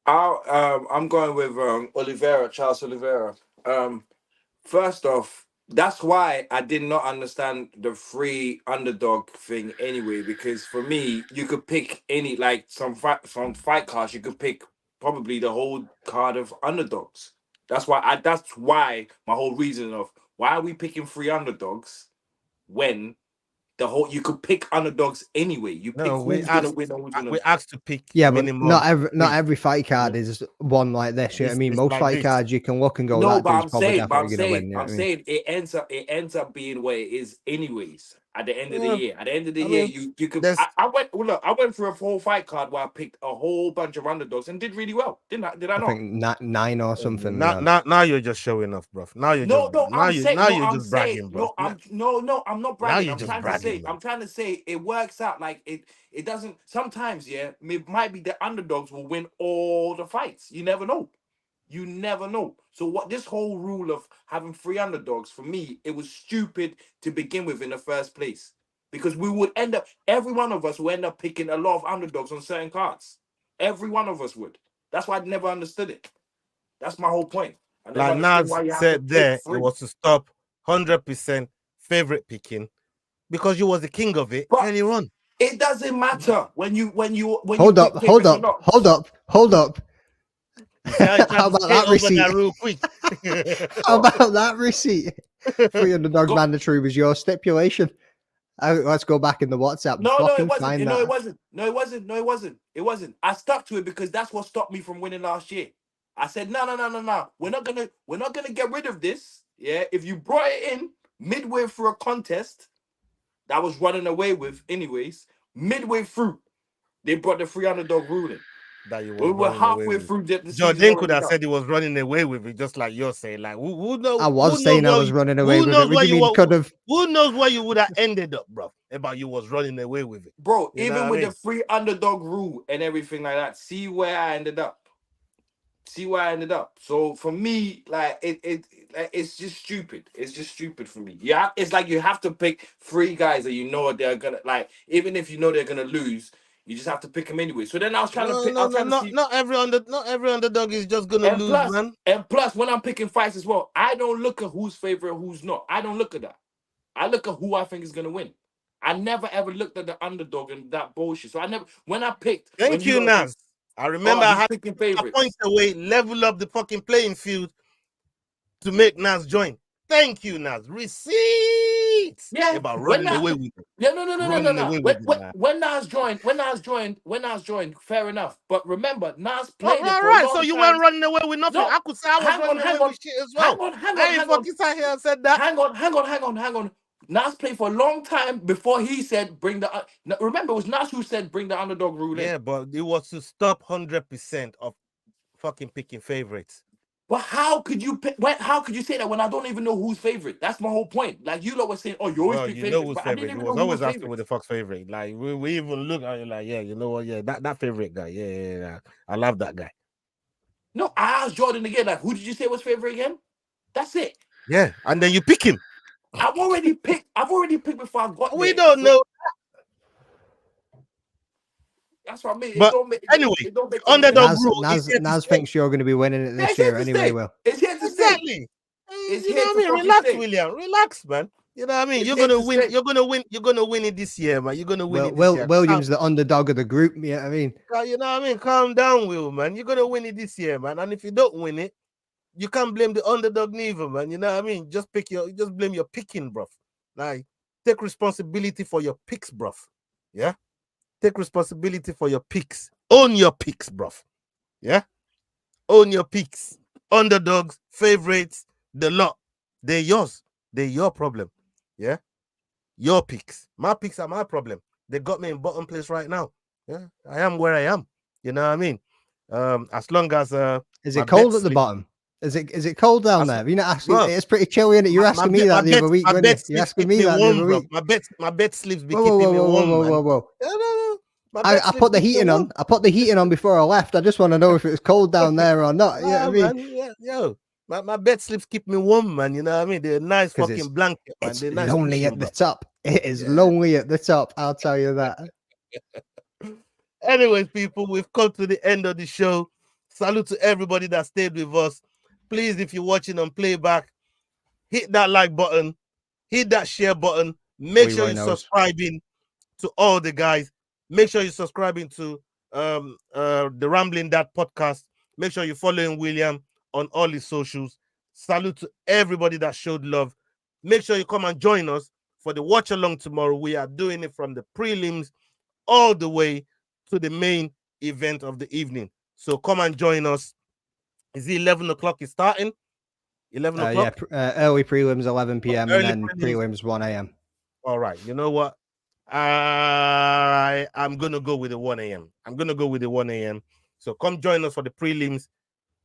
I'm going with Oliveira, Charles Oliveira. First off, that's why I did not understand the free underdog thing anyway, because for me, you could pick any, like some fight cards, you could pick probably the whole card of underdogs. That's why my whole reason of why are we picking free underdogs when you could pick underdogs anyway. You pick who's gonna win or who's gonna. We asked to pick. Yeah, but not every fight card is one like this. You know what I mean? Most like fight cards you can look and go. No, but I'm saying it ends up being where it is anyways. At the end of the year, you could. I went through a whole fight card where I picked a whole bunch of underdogs and did really well. Did I not? I think 9 or something. Now you're just showing off, bro. Now you're just bragging, bro. No, I'm not bragging. I'm trying to say it works out like it doesn't. Sometimes, it might be the underdogs will win all the fights. You never know. You never know. So what this whole rule of having 3 underdogs, for me, it was stupid to begin with in the first place. Because we would end up, every one of us would end up picking a lot of underdogs on certain cards. Every one of us would. That's why I never understood it. That's my whole point. Like Naz said there, it was to stop 100% favorite picking because you was the king of it and you run. It doesn't matter when you hold up. How about that receipt? Real quick. How about that receipt? 3 underdogs mandatory was your stipulation. Let's go back in the WhatsApp. No, it wasn't. I stuck to it because that's what stopped me from winning last year. I said, no. We're not gonna get rid of this. Yeah, if you brought it in midway through a contest that I was running away with, anyways, midway through, they brought the 3 underdog rule in. We were halfway through the season. Jordan could have said he was running away with it, just like you're saying. Like, who knows? I was saying I was running away with it. Who knows where you would have ended up, bro? About you was running away with it, bro. Even with the 3 underdog rule and everything like that, see where I ended up. So for me, like it's just stupid. It's just stupid for me. Yeah, it's like you have to pick 3 guys that you know they're gonna like. Even if you know they're gonna lose, you just have to pick them anyway. So then I was trying to pick. I was trying to see. Not every underdog is just gonna And lose, man. plus, when I'm picking fights as well, I don't look at who's favorite, who's not. I don't look at that. I look at who I think is gonna win. I never ever looked at the underdog and that bullshit. So I never, when I picked. Thank you, Naz. I remember I had picking a favorites. point away, level up the fucking playing field to make Naz join. Thank you, Naz. Receipts. Yeah, about running away with it. Yeah, no. When Naz joined, fair enough. But remember, Naz played it for a long So you time. weren't running away with nothing. No, I could say I was running away with shit as well. I ain't fucking sat here and said that. Hang on. Nas played for a long time before he said bring the. Remember, it was Nas who said bring the underdog rule in. Yeah, but it was to stop 100% of fucking picking favorites. But how could you pick? How could you say that when I don't even know who's favorite? That's my whole point. Like you lot were saying, oh, you always pick favorites. Know who's favorite. It was always after with the Fox favorite. Like we even look at it like, yeah, you know what? Yeah, that favorite guy. Yeah. I love that guy. No, I asked Jordan again. Like, who did you say was favorite again? That's it. Yeah, and then you pick him. I've already picked before I got We there. don't know. That's what I mean. But anyway, underdog rule. Naz thinks you're going to be winning it this year anyway, Will. It's here to exactly. You know what I mean? Relax, William. Relax, man. You know what I mean? You're gonna win. You're gonna win it this year, man. You're gonna win it this year. William's the underdog of the group. You know what I mean? You know what I mean? Calm down, Will, man. You're gonna win it this year, man. And if you don't win it, you can't blame the underdog neither, man. You know what I mean? Just blame your picking, bruv. Like, take responsibility for your picks, bruv. Yeah? Take responsibility for your picks. Own your picks, bruv. Yeah? Own your picks. Underdogs, favorites, the lot. They're yours. They're your problem. Yeah? Your picks. My picks are my problem. They got me in bottom place right now. Yeah? I am where I am. You know what I mean? As long as is it cold at the bottom? Is it cold down there? You know, actually, it's pretty chilly, isn't it? You were asking me that the other week, weren't you? You asking me that the other week. My bed sleeps be keeping me warm. Whoa. I put the heating on. I put the heating on before I left. I just want to know if it was cold down there or not. You know what I mean? Yeah, yo. My bed slips keep me warm, man. You know what I mean? They're a nice fucking blanket, man. It's nice lonely at the top. It is lonely at the top. I'll tell you that. Anyways, people, we've come to the end of the show. Salute to everybody that stayed with us. Please, if you're watching on playback, hit that like button, hit that share button. Make sure you're subscribing to all the guys. Make sure you're subscribing to the Rambling Dad podcast. Make sure you're following William on all his socials. Salute to everybody that showed love. Make sure you come and join us for the watch along tomorrow. We are doing it from the prelims all the way to the main event of the evening. So come and join us. Is it 11 o'clock is starting? 11 o'clock? Yeah, early prelims 11 p.m. and then prelims 1 a.m. All right. You know what? I'm going to go with the 1 a.m. I'm going to go with the 1 a.m. So come join us for the prelims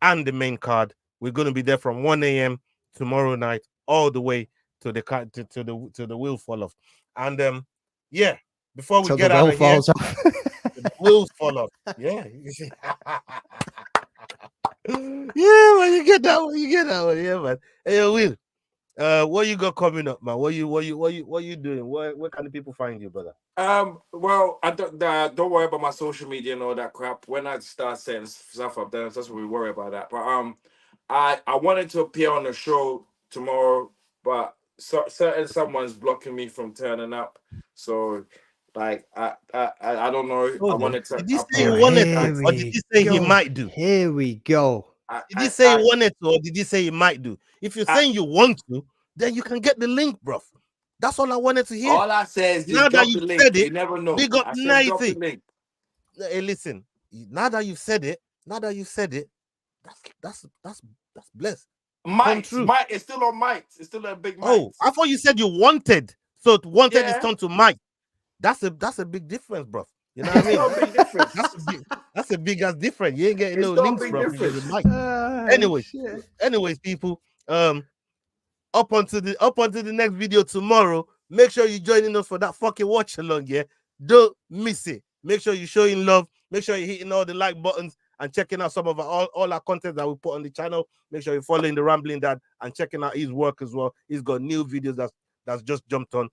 and the main card. We're going to be there from 1 a.m. tomorrow night all the way to the wheel fall off. And yeah, before we get out of here, the wheels fall off. Yeah. Yeah, man, you get that one. Yeah, man. Hey, Will, what you got coming up, man? What you doing? Where can the people find you, brother? Well, I don't worry about my social media and all that crap. When I start setting stuff up, that's what we worry about that. But I wanted to appear on the show tomorrow, but certain someone's blocking me from turning up. So, like, I don't know. I wanted to. Did you say he wanted to, or did you say he might do? Here we go. Did you say he wanted to, or did you say he might do? If you're saying you want to, then you can get the link, bro. That's all I wanted to hear. All I said is now that you said it, you never know. We got 90. Hey, listen. Now that you said it, that's blessed. Might. It's still on might. It's still a big might. Oh, I thought you said you wanted. So wanted is turned to might. That's a big difference, bro. You know what I mean? No big difference. That's a big ass difference. You ain't getting no links, bro. Anyways, people. Up onto the next video tomorrow. Make sure you're joining us for that fucking watch along, yeah. Don't miss it. Make sure you're showing love. Make sure you're hitting all the like buttons and checking out some of all our content that we put on the channel. Make sure you're following the Rambling Dad and checking out his work as well. He's got new videos that's just jumped on.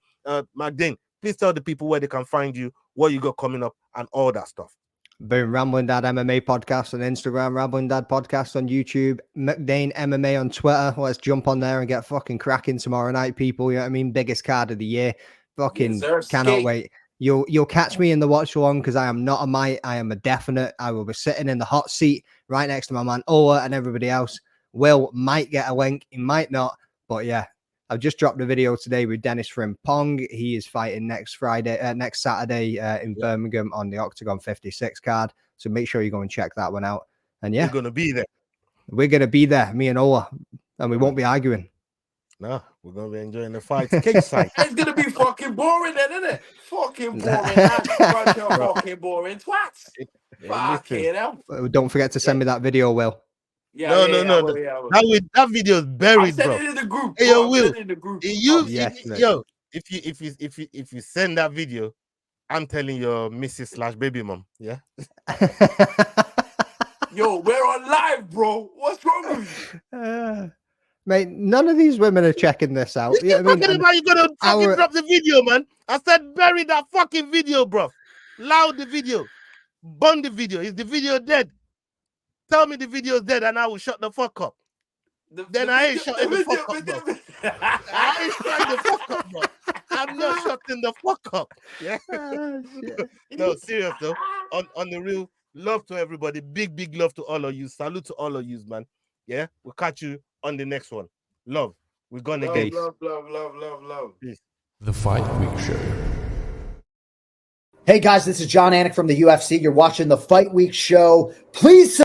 Magdane, please tell the people where they can find you, what you got coming up, and all that stuff. Boom, Rambling Dad MMA podcast on Instagram, Rambling Dad podcast on YouTube, McDane MMA on Twitter. Let's jump on there and get fucking cracking tomorrow night, people. You know what I mean? Biggest card of the year. Fucking cannot wait. You'll catch me in the watch along because I am not a might. I am a definite. I will be sitting in the hot seat right next to my man Ola and everybody else. Will might get a link. He might not. But yeah, I've just dropped a video today with Dennis Frimpong. He is fighting next Saturday in Birmingham on the Octagon 56 card. So make sure you go and check that one out. And yeah, we're going to be there. We're going to be there, me and Ola. And we won't be arguing. No, we're going to be enjoying the fight. Cage side. It's going to be fucking boring then, isn't it? Fucking boring. Bunch of fucking boring twats. Fucking hell. Don't forget to send me that video, Will. Yeah, no. That video is buried, bro. I sent it in the group. Hey, yo, Will. In the group. If you send that video, I'm telling your Mrs. / baby mom. Yeah. Yo, we're on live, bro. What's wrong with you? Mate, none of these women are checking this out. You're gonna fucking drop the video, man. I said bury that fucking video, bro. Loud the video. Burn the video. Is the video dead? Tell me the video is dead and I will shut the fuck up. I ain't shutting the fuck up, bro. I ain't shutting the fuck up, bro. I'm not shutting the fuck up. Yeah. No, serious though. On the real, love to everybody. Big love to all of you. Salute to all of you, man. Yeah. We'll catch you on the next one. Love. We're gonna get love. Peace. The Fight Week Show. Hey guys, this is John Anik from the UFC. You're watching the Fight Week Show. Please